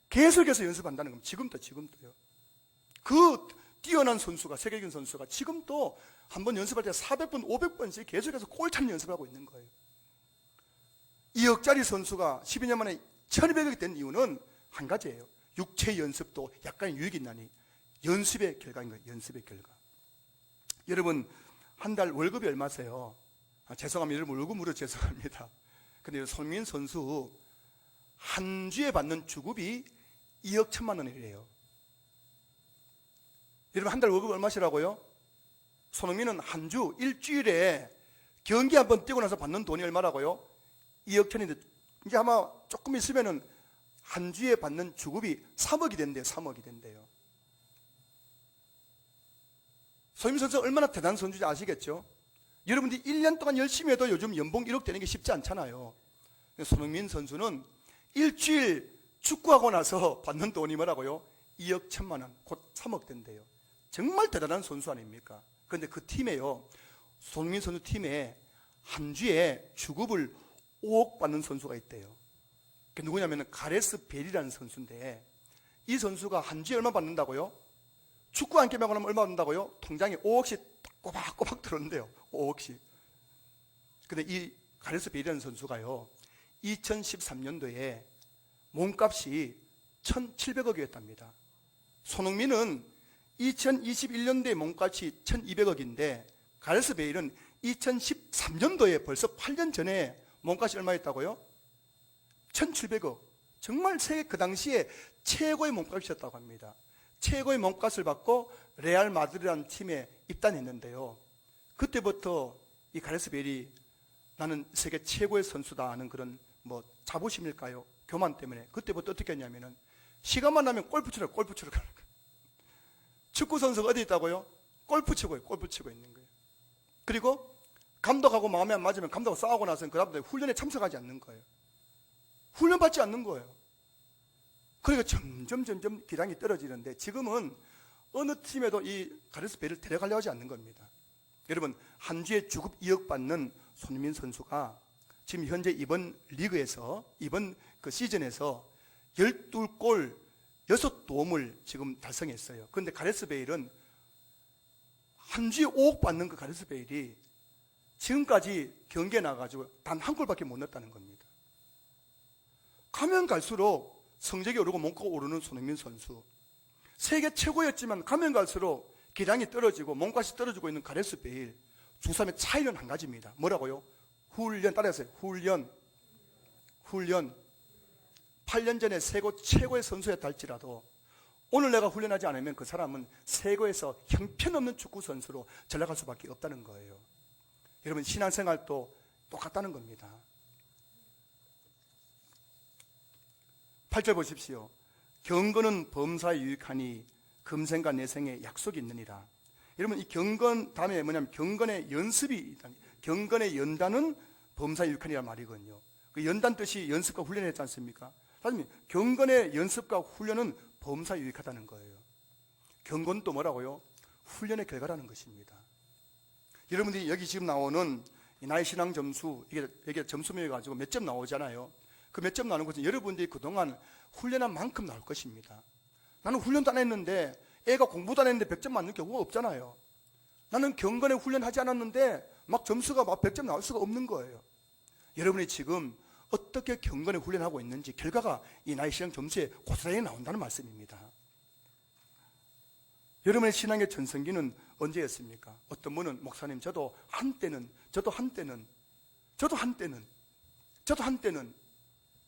계속해서 연습한다는 겁니다. 지금도요. 그 뛰어난 선수가, 세계적인 선수가 지금도 한번 연습할 때 400번, 500번씩 계속해서 골 차는 연습을 하고 있는 거예요. 2억짜리 선수가 12년 만에 1200억이 된 이유는 한 가지예요. 육체 연습도 약간의 유익이 있나니 연습의 결과인 거예요. 연습의 결과. 여러분 한 달 월급이 얼마세요? 죄송합니다. 여러분 월급 물어 죄송합니다. 근데 손흥민 선수 한 주에 받는 주급이 2억 1천만 원이래요. 여러분 한 달 월급 얼마시라고요? 손흥민은 한 주 일주일에 경기 한 번 뛰고 나서 받는 돈이 얼마라고요? 2억 천인데 이제 아마 조금 있으면은 한 주에 받는 주급이 3억이 된대요. 3억이 된대요. 손흥민 선수 얼마나 대단한 선수인지 아시겠죠? 여러분들이 1년 동안 열심히 해도 요즘 연봉 1억 되는 게 쉽지 않잖아요. 손흥민 선수는 일주일 축구하고 나서 받는 돈이 뭐라고요? 2억 1천만 원, 곧 3억 된대요. 정말 대단한 선수 아닙니까? 그런데 그 팀에요, 손흥민 선수 팀에 한 주에 주급을 5억 받는 선수가 있대요. 그게 누구냐면 가레스 벨이라는 선수인데 이 선수가 한 주에 얼마 받는다고요? 축구 한 게임하고 나면 얼마 받는다고요? 통장에 5억씩 꼬박꼬박 들었는데요. 5억씩. 근데 이 가레스 벨이라는 선수가요 2013년도에 몸값이 1700억이었답니다. 손흥민은 2021년도에 몸값이 1200억인데 가레스 베일은 2013년도에 벌써 8년 전에 몸값이 얼마였다고요? 1700억. 정말 세계 그 당시에 최고의 몸값이었다고 합니다. 최고의 몸값을 받고 레알 마드리드라는 팀에 입단했는데요. 그때부터 이 가레스 베일이 나는 세계 최고의 선수다 하는 그런 자부심일까요? 교만 때문에 그때부터 어떻게 했냐면은 시간만 나면 골프 치러 가는 거예요. 축구 선수가 어디 있다고요? 골프 치고 있는 거예요. 그리고 감독하고 마음에 안 맞으면 감독하고 싸우고 나서는 그 다음부터 훈련에 참석하지 않는 거예요. 훈련 받지 않는 거예요. 그러니까 점점 기량이 떨어지는데 지금은 어느 팀에도 이 가레스 베일을 데려가려고 하지 않는 겁니다. 여러분 한 주에 주급 2억 받는 손흥민 선수가 지금 현재 이번 리그에서 이번 그 시즌에서 12골 6도움을 지금 달성했어요. 그런데 가레스 베일은 한 주에 5억 받는 그 가레스 베일이 지금까지 경기에 나가지고 단 한 골밖에 못 넣었다는 겁니다. 가면 갈수록 성적이 오르고 몸값이 오르는 손흥민 선수, 세계 최고였지만 가면 갈수록 기량이 떨어지고 몸값이 떨어지고 있는 가레스 베일, 두 사람의 차이는 한 가지입니다. 뭐라고요? 훈련, 따라하세요. 훈련. 8년 전에 세계 최고의 선수였다 할지라도 오늘 내가 훈련하지 않으면 그 사람은 세계에서 형편없는 축구 선수로 전락할 수밖에 없다는 거예요. 여러분 신앙생활도 똑같다는 겁니다. 8절 보십시오. 경건은 범사에 유익하니 금생과 내생에 약속이 있느니라. 여러분 이 경건 다음에 뭐냐면 경건의 연습이 있다. 경건의 연단은 범사에 유익하니란 말이거든요. 그 연단 뜻이 연습과 훈련했지 않습니까? 사실 경건의 연습과 훈련은 범사에 유익하다는 거예요. 경건도 뭐라고요? 훈련의 결과라는 것입니다. 여러분들이 여기 지금 나오는 이 나의 신앙 점수, 이게 점수 매겨가지고 몇 점 나오잖아요. 그 몇 점 나오는 것은 여러분들이 그동안 훈련한 만큼 나올 것입니다. 나는 훈련도 안 했는데, 애가 공부도 안 했는데 100점 맞는 경우가 없잖아요. 나는 경건에 훈련하지 않았는데 막 점수가 막 100점 나올 수가 없는 거예요. 여러분이 지금 어떻게 경건에 훈련하고 있는지 결과가 이 나의 신앙 점수에 고스란히 나온다는 말씀입니다. 여러분의 신앙의 전성기는 언제였습니까? 어떤 분은 목사님 저도 한때는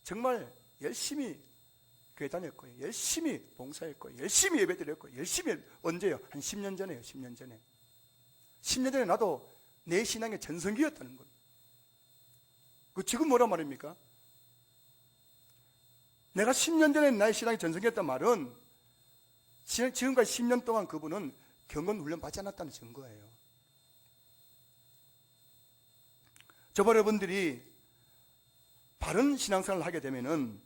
정말 열심히 교회 다녔고요. 열심히 봉사했고요. 열심히 예배드렸고요. 열심히 언제요? 한 10년 전에요. 10년 전에. 10년 전에 나도 내 신앙의 전성기였다는 거예요. 그 지금 뭐란 말입니까? 내가 10년 전에 나의 신앙의 전성기였단 말은 지금까지 10년 동안 그분은 경건 훈련 받지 않았다는 증거예요. 저와 여러분들이 바른 신앙생활을 하게 되면은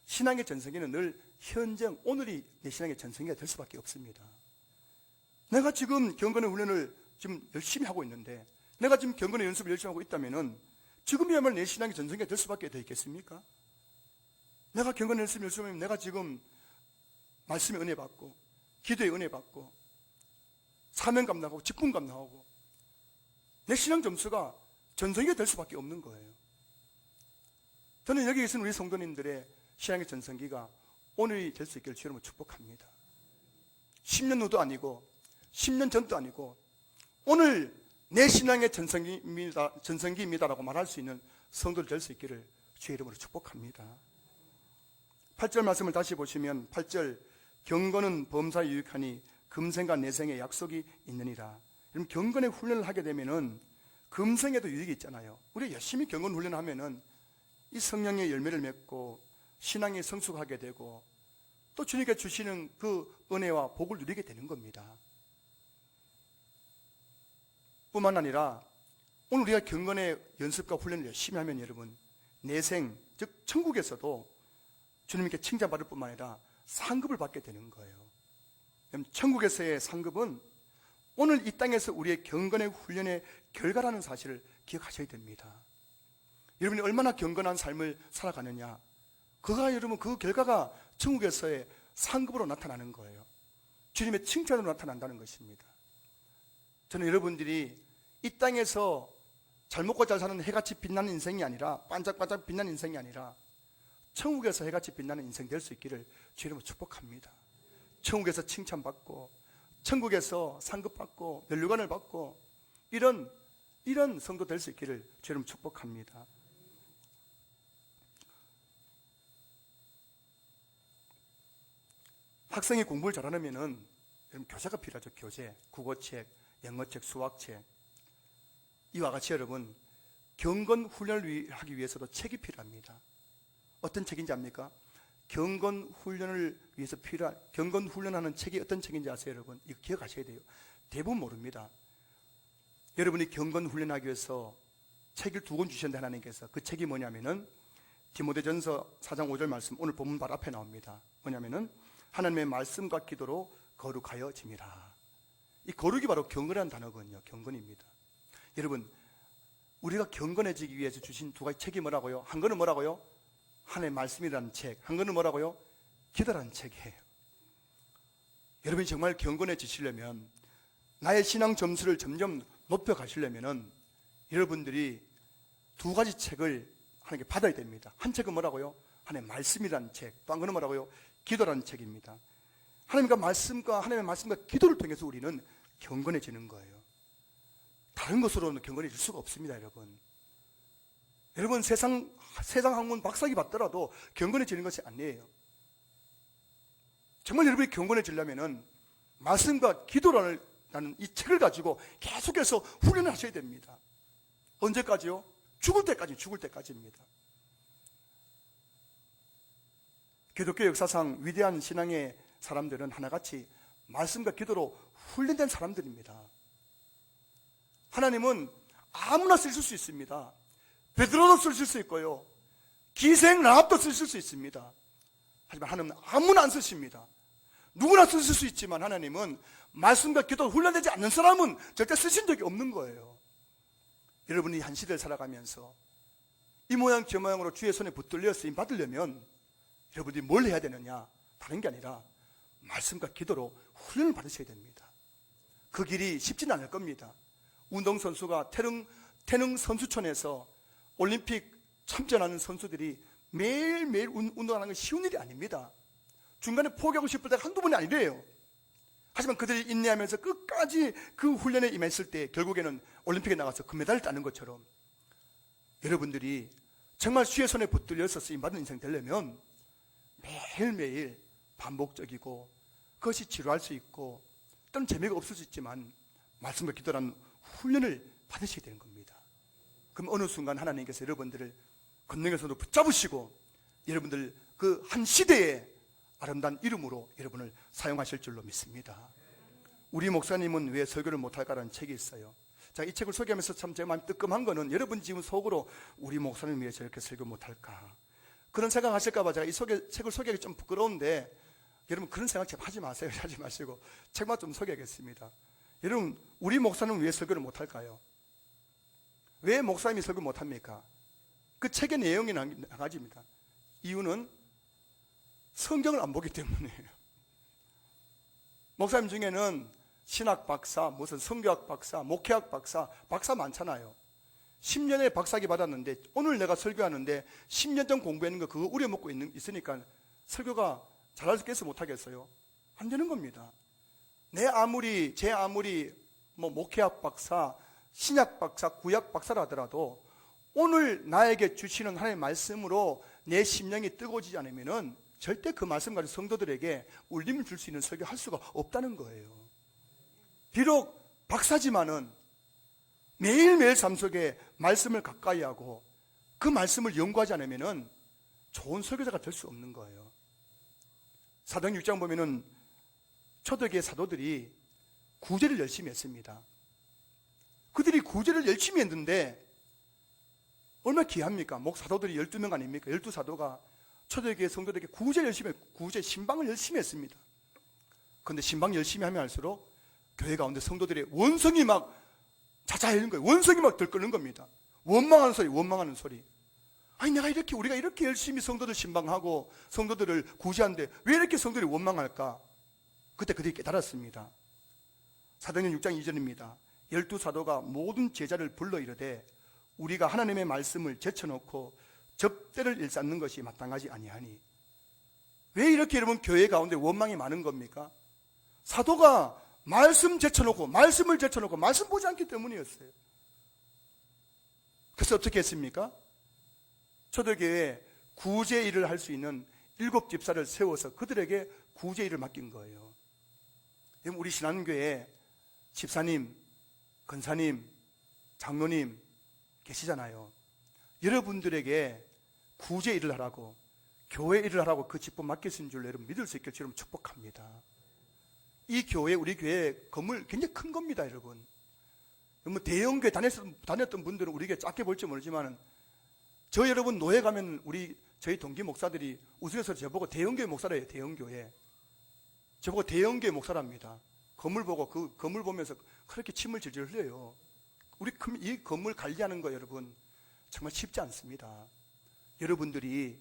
신앙의 전성기는 늘 현재 오늘이 내 신앙의 전성기가 될 수밖에 없습니다. 내가 지금 경건의 훈련을 지금 열심히 하고 있는데, 내가 지금 경건의 연습을 열심히 하고 있다면은 지금이야말로 내 신앙의 전성기가 될 수밖에 더 있겠습니까? 내가 경건의 연습을 열심히 하면 내가 지금 말씀의 은혜 받고 기도의 은혜 받고 사명감 나가고 직분감 나오고 내 신앙 점수가 전성기가 될 수밖에 없는 거예요. 저는 여기 계신 우리 성도님들의 신앙의 전성기가 오늘이 될 수 있기를 주님으로 축복합니다. 10년 후도 아니고 10년 전도 아니고 오늘 내 신앙의 전성기입니다라고 말할 수 있는 성도들 될 수 있기를 주의 이름으로 축복합니다. 8절 말씀을 다시 보시면 8절 경건은 범사에 유익하니 금생과 내생에 약속이 있느니라. 여러분 경건의 훈련을 하게 되면은 금생에도 유익이 있잖아요. 우리 열심히 경건 훈련을 하면은 이 성령의 열매를 맺고 신앙이 성숙하게 되고 또 주님께 주시는 그 은혜와 복을 누리게 되는 겁니다. 뿐만 아니라 오늘 우리가 경건의 연습과 훈련을 열심히 하면 여러분 내생 즉 천국에서도 주님께 칭찬받을 뿐만 아니라 상급을 받게 되는 거예요. 천국에서의 상급은 오늘 이 땅에서 우리의 경건의 훈련의 결과라는 사실을 기억하셔야 됩니다. 여러분이 얼마나 경건한 삶을 살아가느냐, 그가 여러분 그 결과가 천국에서의 상급으로 나타나는 거예요. 주님의 칭찬으로 나타난다는 것입니다. 저는 여러분들이 이 땅에서 잘 먹고 잘 사는 해같이 빛나는 인생이 아니라 반짝반짝 빛나는 인생이 아니라 천국에서 해같이 빛나는 인생 될 수 있기를 주님으로 축복합니다. 천국에서 칭찬받고 천국에서 상급받고 면류관을 받고 이런 성도 될 수 있기를 주님 축복합니다. 학생이 공부를 잘하려면은 교재가 필요하죠. 교재, 국어책, 영어책, 수학책. 이와 같이 여러분 경건 훈련을 하기 위해서도 책이 필요합니다. 어떤 책인지 압니까? 경건 훈련을 위해서 필요한 경건 훈련하는 책이 어떤 책인지 아세요, 여러분? 이거 기억하셔야 돼요. 대부분 모릅니다. 여러분이 경건 훈련하기 위해서 책을 2권 주셨는데 하나님께서 그 책이 뭐냐면은 디모데전서 4장 5절 말씀 오늘 본문 바로 앞에 나옵니다. 뭐냐면은 하나님의 말씀과 기도로 거룩하여짐이라. 이 거룩이 바로 경건이라는 단어거든요. 경건입니다. 여러분 우리가 경건해지기 위해서 주신 2가지 책이 뭐라고요? 한 거는 뭐라고요? 하나님의 말씀이라는 책, 한 거는 뭐라고요? 기도라는 책이에요. 여러분이 정말 경건해지시려면 나의 신앙 점수를 점점 높여가시려면 여러분들이 2가지 책을 하나님께 받아야 됩니다. 한 책은 뭐라고요? 하나님의 말씀이라는 책, 또 한 거는 뭐라고요? 기도라는 책입니다. 하나님의 말씀과 기도를 통해서 우리는 경건해지는 거예요. 다른 것으로는 경건해질 수가 없습니다, 여러분. 여러분 세상 학문 박사기 받더라도 경건해지는 것이 아니에요. 정말 여러분이 경건해지려면 말씀과 기도라는 이 책을 가지고 계속해서 훈련을 하셔야 됩니다. 언제까지요? 죽을 때까지입니다. 기독교 역사상 위대한 신앙의 사람들은 하나같이 말씀과 기도로 훈련된 사람들입니다. 하나님은 아무나 쓰실 수 있습니다. 베드로도 쓰실 수 있고요. 기생 라합도 쓰실 수 있습니다. 하지만 하나님은 아무나 안 쓰십니다. 누구나 쓰실 수 있지만 하나님은 말씀과 기도 훈련되지 않는 사람은 절대 쓰신 적이 없는 거예요. 여러분이 한 시대를 살아가면서 이 모양 저 모양으로 주의 손에 붙들려 쓰임 받으려면 여러분들이 뭘 해야 되느냐? 다른 게 아니라 말씀과 기도로 훈련을 받으셔야 됩니다. 그 길이 쉽지는 않을 겁니다. 운동선수가 태릉 선수촌에서 올림픽 참전하는 선수들이 매일매일 운동하는 건 쉬운 일이 아닙니다. 중간에 포기하고 싶을 때가 한두 번이 아니래요. 하지만 그들이 인내하면서 끝까지 그 훈련에 임했을 때 결국에는 올림픽에 나가서 금메달을 따는 것처럼 여러분들이 정말 주의 손에 붙들려서 쓰임받은 인생 되려면 매일매일 반복적이고 그것이 지루할 수 있고 또는 재미가 없을 수 있지만 말씀과 기도라는 훈련을 받으셔야 되는 겁니다. 그럼 어느 순간 하나님께서 여러분들을 권능의 손으로 붙잡으시고 여러분들 그 한 시대의 아름다운 이름으로 여러분을 사용하실 줄로 믿습니다. 우리 목사님은 왜 설교를 못할까라는 책이 있어요. 자, 이 책을 소개하면서 참 제가 많이 뜨끔한 거는 여러분 지금 속으로 우리 목사님 왜 저렇게 설교 못할까 그런 생각하실까 봐 제가 이 책을 소개하기 좀 부끄러운데 여러분 그런 생각 제발 하지 마세요. 하지 마시고 책만 좀 소개하겠습니다. 여러분 우리 목사는 왜 설교를 못할까요? 왜 목사님이 설교 못합니까? 그 책의 내용이 한 가지입니다. 이유는 성경을 안 보기 때문이에요. 목사님 중에는 신학 박사, 무슨 성교학 박사, 목회학 박사 많잖아요. 10년의 박사학위 받았는데 오늘 내가 설교하는데 10년 전 공부했는 거 그거 우려먹고 있으니까 설교가 잘하겠어 못하겠어요? 안 되는 겁니다. 제 아무리 목회학 박사, 신약 박사, 구약 박사라 하더라도 오늘 나에게 주시는 하나님의 말씀으로 내 심령이 뜨거워지지 않으면은 절대 그 말씀 가지고 성도들에게 울림을 줄 수 있는 설교할 수가 없다는 거예요. 비록 박사지만은 매일매일 삶 속에 말씀을 가까이 하고 그 말씀을 연구하지 않으면은 좋은 설교자가 될 수 없는 거예요. 사도행 6장 보면은 초대교회 사도들이 구제를 열심히 했습니다. 그들이 구제를 열심히 했는데 얼마나 귀합니까? 사도들이 12명 아닙니까? 12사도가 초대교회 성도들에게 구제를 열심히 했고 구제 신방을 열심히 했습니다. 그런데 신방 열심히 하면 할수록 교회 가운데 성도들의 원성이 막 자자해지는 거예요. 원성이 막 들끓는 겁니다. 원망하는 소리. 아니 우리가 이렇게 열심히 성도들 신방하고 성도들을 구제하는데 왜 이렇게 성도들이 원망할까? 그때 그들이 깨달았습니다. 사도행전 6장 2절입니다. 12사도가 모든 제자를 불러 이르되 우리가 하나님의 말씀을 제쳐놓고 접대를 일삼는 것이 마땅하지 아니하니. 왜 이렇게 여러분 교회 가운데 원망이 많은 겁니까? 사도가 말씀을 제쳐놓고 말씀 보지 않기 때문이었어요. 그래서 어떻게 했습니까? 초대교회에 구제 일을 할 수 있는 7집사를 세워서 그들에게 구제 일을 맡긴 거예요. 우리 신한교회에 집사님, 권사님, 장로님 계시잖아요. 여러분들에게 구제 일을 하라고, 교회 일을 하라고 그 직분 맡기신 줄 여러분 믿을 수 있길 여러분 축복합니다. 이 교회, 우리 교회 건물 굉장히 큰 겁니다, 여러분. 대형교회 다녔던 분들은 우리 교회 작게 볼지 모르지만 저 여러분 노예 가면 저희 동기 목사들이 우스갯소리 저보고 대형교회 목사래요. 대형교회. 저보고 대형교회 목사랍니다. 건물 보고 그 건물 보면서 그렇게 침을 질질 흘려요. 이 건물 관리하는 거 여러분 정말 쉽지 않습니다. 여러분들이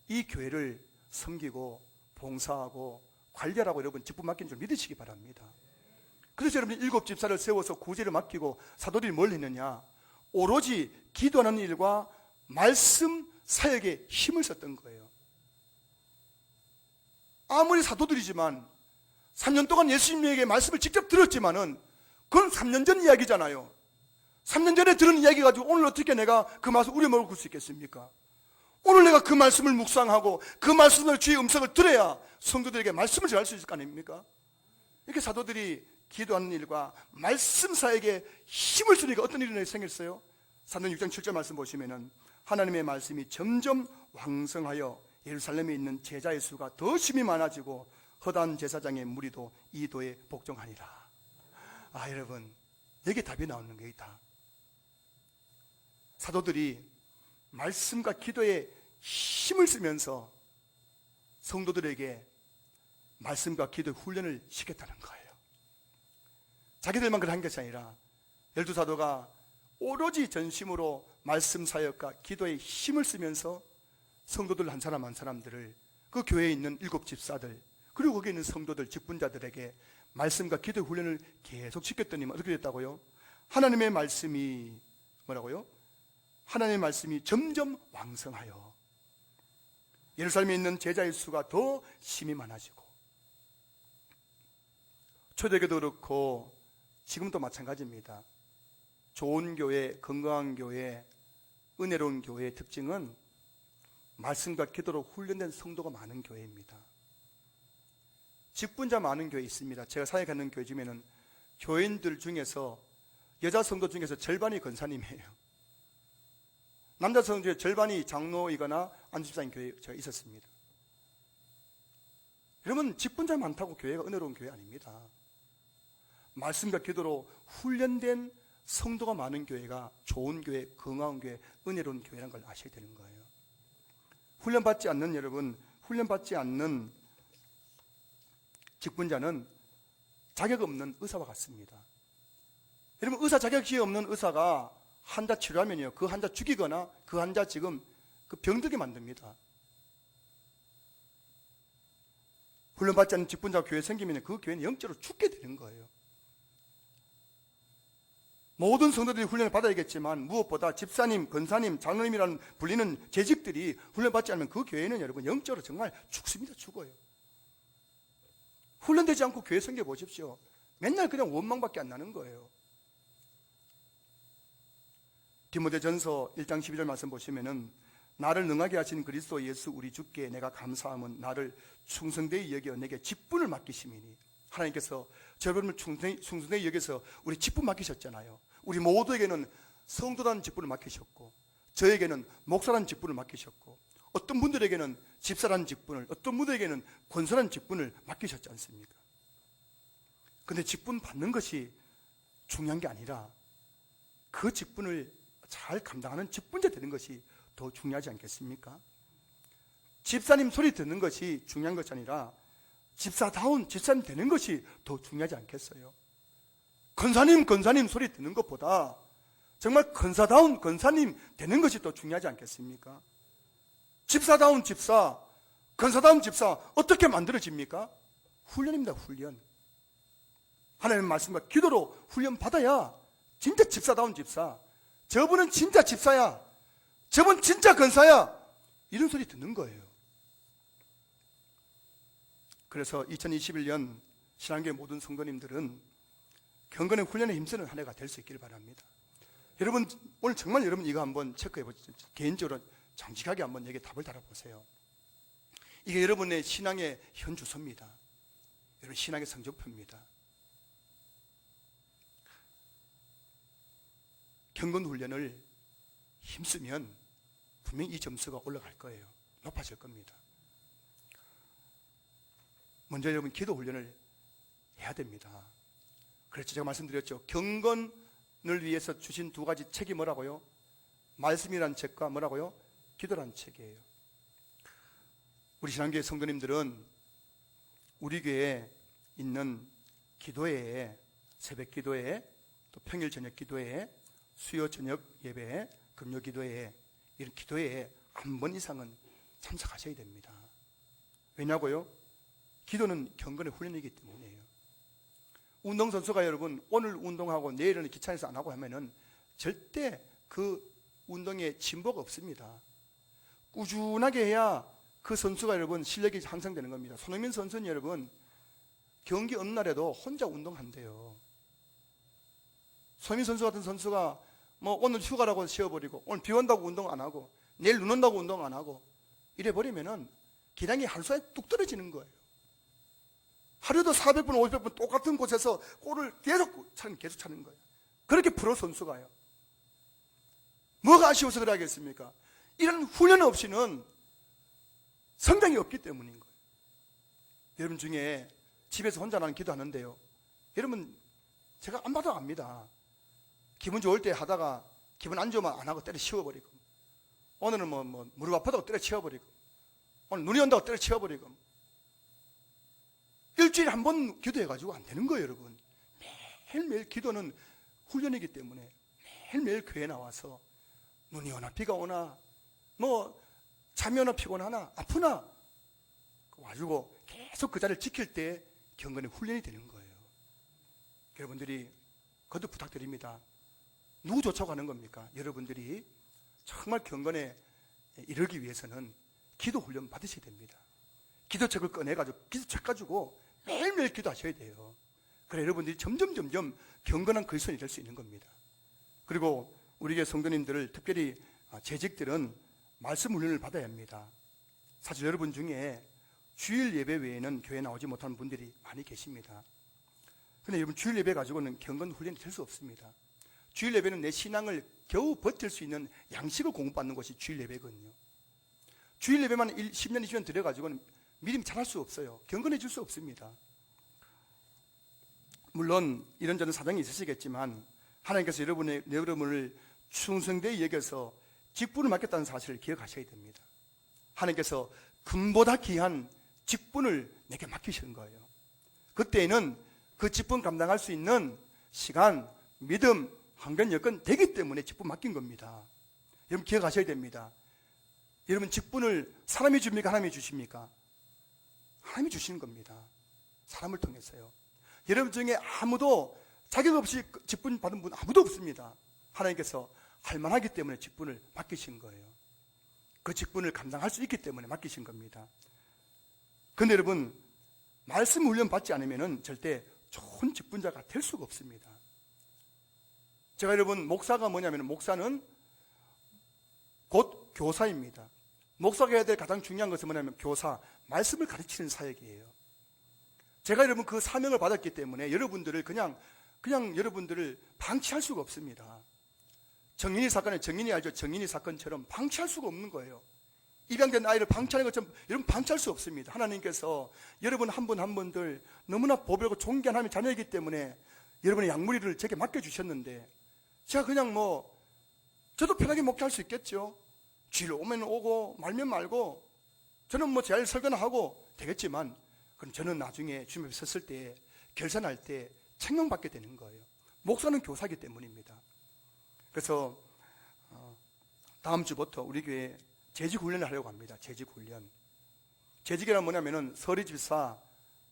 이 교회를 섬기고 봉사하고 관리하라고 여러분 직분 맡긴 줄 믿으시기 바랍니다. 그래서 여러분이 7집사를 세워서 구제를 맡기고 사도들이 뭘 했느냐? 오로지 기도하는 일과 말씀 사역에 힘을 썼던 거예요. 아무리 사도들이지만 3년 동안 예수님에게 말씀을 직접 들었지만은 그건 3년 전 이야기잖아요. 3년 전에 들은 이야기 가지고 오늘 어떻게 내가 그 말씀을 우려먹을 수 있겠습니까? 오늘 내가 그 말씀을 묵상하고 그 말씀을 주의 음성을 들어야 성도들에게 말씀을 전할 수 있을 거 아닙니까? 이렇게 사도들이 기도하는 일과 말씀 사역에 힘을 주니까 어떤 일이 생겼어요? 사도행 6장 7절 말씀 보시면은 하나님의 말씀이 점점 왕성하여 예루살렘에 있는 제자의 수가 더 심히 많아지고 허다한 제사장의 무리도 이 도에 복종하니라. 여러분 여기 답이 나오는 게 있다. 사도들이 말씀과 기도에 힘을 쓰면서 성도들에게 말씀과 기도의 훈련을 시켰다는 거예요. 자기들만 그런 것이 아니라 12사도가 오로지 전심으로 말씀 사역과 기도에 힘을 쓰면서 성도들 한 사람 한 사람들을, 그 교회에 있는 7 집사들, 그리고 거기에 있는 성도들, 직분자들에게 말씀과 기도의 훈련을 계속 시켰더니 어떻게 됐다고요? 하나님의 말씀이 뭐라고요? 하나님의 말씀이 점점 왕성하여 예루살렘에 있는 제자의 수가 더 심히 많아지고, 초대교도 그렇고 지금도 마찬가지입니다. 좋은 교회, 건강한 교회, 은혜로운 교회의 특징은 말씀과 기도로 훈련된 성도가 많은 교회입니다. 직분자 많은 교회 있습니다. 제가 사역하는 교회 중에는 교인들 중에서, 여자 성도 중에서 절반이 권사님이에요. 남자 성도 중에 절반이 장로이거나 안집사인 교회에 제가 있었습니다. 여러분, 직분자 많다고 교회가 은혜로운 교회 아닙니다. 말씀과 기도로 훈련된 성도가 많은 교회가 좋은 교회, 건강한 교회, 은혜로운 교회라는 걸 아셔야 되는 거예요. 훈련받지 않는 여러분, 훈련받지 않는 직분자는 자격 없는 의사와 같습니다. 여러분, 의사 자격이 없는 의사가 환자 치료하면요, 그 환자 죽이거나 그 환자 지금 그 병들게 만듭니다. 훈련받지 않는 직분자가 교회에 생기면 그 교회는 영적으로 죽게 되는 거예요. 모든 성도들이 훈련을 받아야겠지만 무엇보다 집사님, 권사님, 장로님이라는 불리는 재직들이 훈련받지 않으면 그 교회는 여러분 영적으로 정말 죽습니다. 죽어요. 훈련되지 않고 교회 생겨 보십시오. 맨날 그냥 원망밖에 안 나는 거예요. 디모데전서 1장 12절 말씀 보시면은, 나를 능하게 하신 그리스도 예수 우리 주께 내가 감사함은 나를 충성되이 여겨 내게 직분을 맡기심이니. 하나님께서 여러분을 충성되이 여겨서 우리 직분 맡기셨잖아요. 우리 모두에게는 성도라는 직분을 맡기셨고, 저에게는 목사라는 직분을 맡기셨고, 어떤 분들에게는 집사라는 직분을, 어떤 분들에게는 권사라는 직분을 맡기셨지 않습니까? 그런데 직분 받는 것이 중요한 게 아니라 그 직분을 잘 감당하는 직분자 되는 것이 더 중요하지 않겠습니까? 집사님 소리 듣는 것이 중요한 것이 아니라 집사다운 집사님 되는 것이 더 중요하지 않겠어요? 권사님 소리 듣는 것보다 정말 권사다운 권사님 되는 것이 더 중요하지 않겠습니까? 집사다운 집사, 권사다운 집사 어떻게 만들어집니까? 훈련입니다. 훈련. 하나님의 말씀과 기도로 훈련 받아야 진짜 집사다운 집사, 저분은 진짜 집사야, 저분 진짜 권사야, 이런 소리 듣는 거예요. 그래서 2021년 신앙교회 모든 성도님들은 경건의 훈련에 힘쓰는 한 해가 될 수 있기를 바랍니다. 여러분, 오늘 정말 여러분 이거 한번 체크해 보시죠. 개인적으로 정직하게 한번 여기에 답을 달아보세요. 이게 여러분의 신앙의 현주소입니다. 여러분 신앙의 성적표입니다. 경건 훈련을 힘쓰면 분명히 이 점수가 올라갈 거예요. 높아질 겁니다. 먼저 여러분 기도 훈련을 해야 됩니다. 그래서 제가 말씀드렸죠. 경건을 위해서 주신 2가지 책이 뭐라고요? 말씀이란 책과 뭐라고요? 기도란 책이에요. 우리 신앙교회 성도님들은 우리 교회에 있는 기도회에, 새벽 기도회에, 또 평일 저녁 기도회에, 수요 저녁 예배에, 금요 기도회에, 이런 기도회에 한 번 이상은 참석하셔야 됩니다. 왜냐고요? 기도는 경건의 훈련이기 때문이에요. 운동선수가 여러분 오늘 운동하고 내일은 귀찮아서 안 하고 하면은 절대 그 운동에 진보가 없습니다. 꾸준하게 해야 그 선수가 여러분 실력이 향상되는 겁니다. 손흥민 선수는 여러분 경기 어느 날에도 혼자 운동한대요. 손흥민 선수 같은 선수가 뭐 오늘 휴가라고 쉬어버리고, 오늘 비 온다고 운동 안 하고, 내일 눈 온다고 운동 안 하고 이래버리면은 기량이 하루사이에 뚝 떨어지는 거예요. 하루에도 400분, 500분 똑같은 곳에서 골을 계속 차는 거예요. 그렇게 프로 선수가요. 뭐가 아쉬워서 그래야겠습니까? 이런 훈련 없이는 성장이 없기 때문인 거예요. 여러분 중에 집에서 혼자 나는 기도하는데요, 여러분 제가 안 봐도 압니다. 기분 좋을 때 하다가 기분 안 좋으면 안 하고 때려 치워버리고, 오늘은 뭐 무릎 아프다고 때려 치워버리고, 오늘 눈이 온다고 때려 치워버리고, 일주일에 한 번 기도해가지고 안 되는 거예요, 여러분. 매일매일 기도는 훈련이기 때문에 매일매일 교회에 나와서 눈이 오나 비가 오나 뭐 잠이 오나 피곤하나 아프나 와주고 계속 그 자리를 지킬 때 경건의 훈련이 되는 거예요. 여러분들이 거듭 부탁드립니다. 누구 쫓아가고 하는 겁니까? 여러분들이 정말 경건에 이르기 위해서는 기도 훈련 받으셔야 됩니다. 기도책을 꺼내가지고 기도책 가지고 매일매일 기도하셔야 돼요. 그래 여러분들이 점점 경건한 그리스도인이 될 수 있는 겁니다. 그리고 우리 교회 성도님들을 특별히 재직들은 말씀 훈련을 받아야 합니다. 사실 여러분 중에 주일 예배 외에는 교회에 나오지 못하는 분들이 많이 계십니다. 그런데 여러분 주일 예배 가지고는 경건 훈련이 될 수 없습니다. 주일 예배는 내 신앙을 겨우 버틸 수 있는 양식을 공급받는 것이 주일 예배거든요. 주일 예배만 10년 20년 들여가지고는 믿음이 자랄 수 없어요. 경건해질 수 없습니다. 물론 이런저런 사정이 있으시겠지만 하나님께서 여러분을 충성되이 여겨서 직분을 맡겼다는 사실을 기억하셔야 됩니다. 하나님께서 금보다 귀한 직분을 내게 맡기신 거예요. 그때에는 그 직분 감당할 수 있는 시간, 믿음, 환경, 여건 되기 때문에 직분 맡긴 겁니다. 여러분 기억하셔야 됩니다. 여러분 직분을 사람이 줍니까? 하나님이 주십니까? 하나님이 주시는 겁니다. 사람을 통해서요. 여러분 중에 아무도 자격 없이 직분 받은 분 아무도 없습니다. 하나님께서 할만하기 때문에 직분을 맡기신 거예요. 그 직분을 감당할 수 있기 때문에 맡기신 겁니다. 그런데 여러분 말씀 훈련 받지 않으면 절대 좋은 직분자가 될 수가 없습니다. 제가 여러분 목사가 뭐냐면 목사는 곧 교사입니다. 목사가 해야 될 가장 중요한 것은 뭐냐면 교사, 말씀을 가르치는 사역이에요. 제가 여러분 그 사명을 받았기 때문에 여러분들을 그냥 여러분들을 방치할 수가 없습니다. 정인이 사건에 정인이 알죠? 정인이 사건처럼 방치할 수가 없는 거예요. 입양된 아이를 방치하는 것처럼 여러분 방치할 수 없습니다. 하나님께서 여러분 한 분 한 분들 너무나 보배고 존귀한 하나님의 자녀이기 때문에 여러분의 양무리를 제게 맡겨주셨는데 제가 그냥 저도 편하게 목회할 수 있겠죠. 주일 오면 오고 말면 말고 저는 잘 설교나 하고 되겠지만 그럼 저는 나중에 주님 앞에 섰을 때 결산할 때 책망받게 되는 거예요. 목사는 교사이기 때문입니다. 그래서 다음 주부터 우리 교회에 재직 훈련을 하려고 합니다. 재직 훈련. 재직이란 뭐냐면은 서리 집사,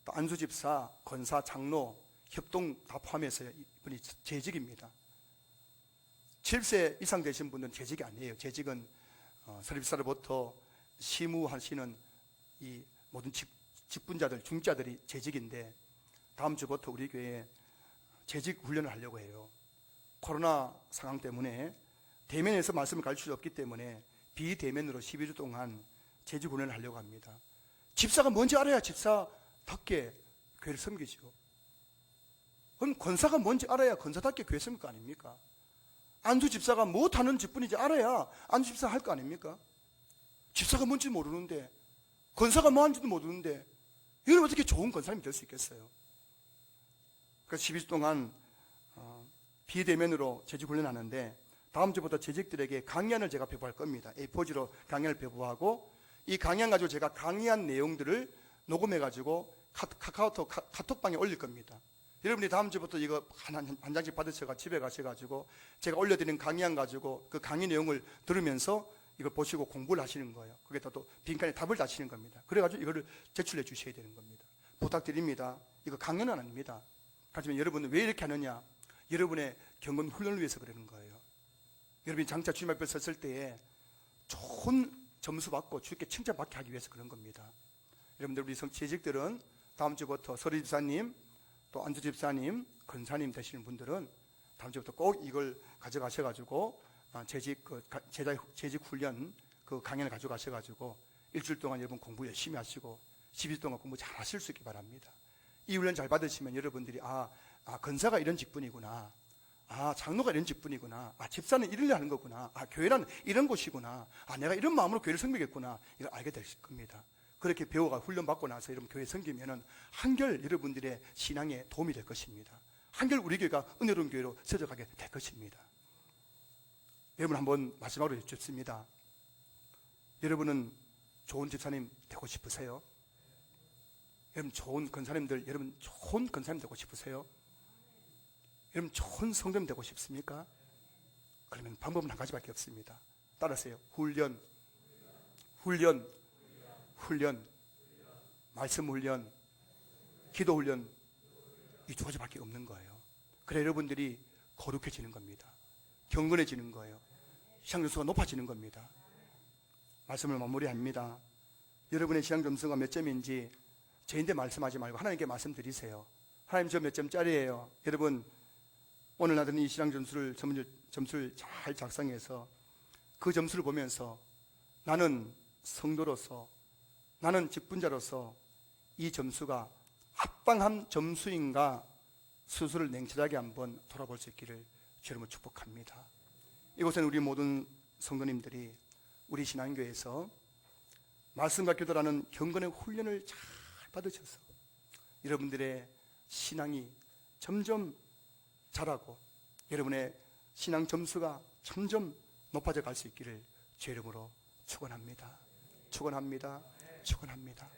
또 안수 집사, 권사, 장로, 협동 다 포함해서 이분이 재직입니다. 7세 이상 되신 분들은 재직이 아니에요. 재직은 서리 집사로부터 시무하시는 이 모든 직분자들, 중자들이 재직인데 다음 주부터 우리 교회에 재직 훈련을 하려고 해요. 코로나 상황 때문에 대면에서 말씀을 가르칠 수 없기 때문에 비대면으로 12주 동안 재직 훈련을 하려고 합니다. 집사가 뭔지 알아야 집사답게 교회를 섬기죠. 그럼 권사가 뭔지 알아야 권사답게 교회 섬길 거 아닙니까? 안수 집사가 못하는 직분인지 알아야 안수 집사 할 거 아닙니까? 집사가 뭔지 모르는데 권사가 뭐 하는지도 모르는데 여러분 어떻게 좋은 권사님이 될 수 있겠어요? 그래서 12주 동안 비대면으로 재직 훈련하는데 다음 주부터 재직들에게 강연을 제가 배부할 겁니다. A4지로 강연을 배부하고 이 강연 가지고 제가 강의한 내용들을 녹음해가지고 카톡방에 올릴 겁니다. 여러분이 다음 주부터 이거 한 장씩 받으셔가 집에 가셔가지고 제가 올려드린 강의안 가지고 그 강의 내용을 들으면서 이걸 보시고 공부를 하시는 거예요. 거기다 또 빈칸에 답을 다시는 겁니다. 그래가지고 이거를 제출해 주셔야 되는 겁니다. 부탁드립니다. 이거 강연은 아닙니다. 하지만 여러분은 왜 이렇게 하느냐? 여러분의 경건 훈련을 위해서 그러는 거예요. 여러분이 장차 주님 앞에 섰을 때에 좋은 점수 받고 주님께 칭찬받게 하기 위해서 그런 겁니다. 여러분들 우리 재직들은 다음 주부터 서리 집사님 또 안주 집사님, 권사님 되시는 분들은 다음 주부터 꼭 이걸 가져가셔가지고 재직 훈련 그 강연을 가져가셔가지고 일주일 동안 여러분 공부 열심히 하시고 10일 동안 공부 잘 하실 수 있기 바랍니다. 이 훈련 잘 받으시면 여러분들이 권사가 이런 직분이구나, 장로가 이런 직분이구나, 집사는 이러려 하는 거구나, 교회란 이런 곳이구나, 내가 이런 마음으로 교회를 섬기겠구나, 이걸 알게 되실 겁니다. 그렇게 배워가 훈련받고 나서 여러분 교회 섬기면은 한결 여러분들의 신앙에 도움이 될 것입니다. 한결 우리 교회가 은혜로운 교회로 세워가게 될 것입니다. 여러분 한번 마지막으로 여쭙습니다. 여러분은 좋은 집사님 되고 싶으세요? 여러분 좋은 권사님들, 여러분 좋은 권사님 되고 싶으세요? 여러분 좋은 성도님 되고 싶습니까? 그러면 방법은 한 가지밖에 없습니다. 따라하세요. 훈련, 훈련, 훈련, 말씀 훈련, 기도 훈련, 이 두 가지밖에 없는 거예요. 그래 여러분들이 거룩해지는 겁니다. 경건해지는 거예요. 신앙 점수가 높아지는 겁니다. 말씀을 마무리합니다. 여러분의 신앙 점수가 몇 점인지 저인데 말씀하지 말고 하나님께 말씀드리세요. 하나님 저 몇 점짜리예요. 여러분 오늘 나는 이 신앙 점수를 잘 작성해서 그 점수를 보면서 나는 성도로서, 나는 직분자로서 이 점수가 합당한 점수인가 스스로를 냉철하게 한번 돌아볼 수 있기를 주님으로 축복합니다. 이곳에는 우리 모든 성도님들이 우리 신앙교회에서 말씀과 기도라는 경건의 훈련을 잘 받으셔서 여러분들의 신앙이 점점 자라고 여러분의 신앙 점수가 점점 높아져 갈 수 있기를 주 이름으로 축원합니다. 축원합니다. 축원합니다.